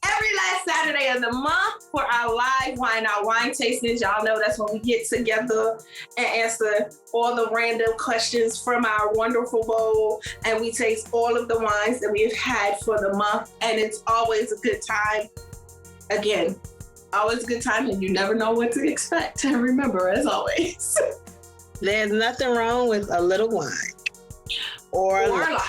every last Saturday of the month for our live wine tastings. Y'all know that's when we get together and answer all the random questions from our wonderful bowl, and we taste all of the wines that we've had for the month, and it's always a good time. Again, always a good time, and you never know what to expect. And remember, as always, there's nothing wrong with a little wine or a lot.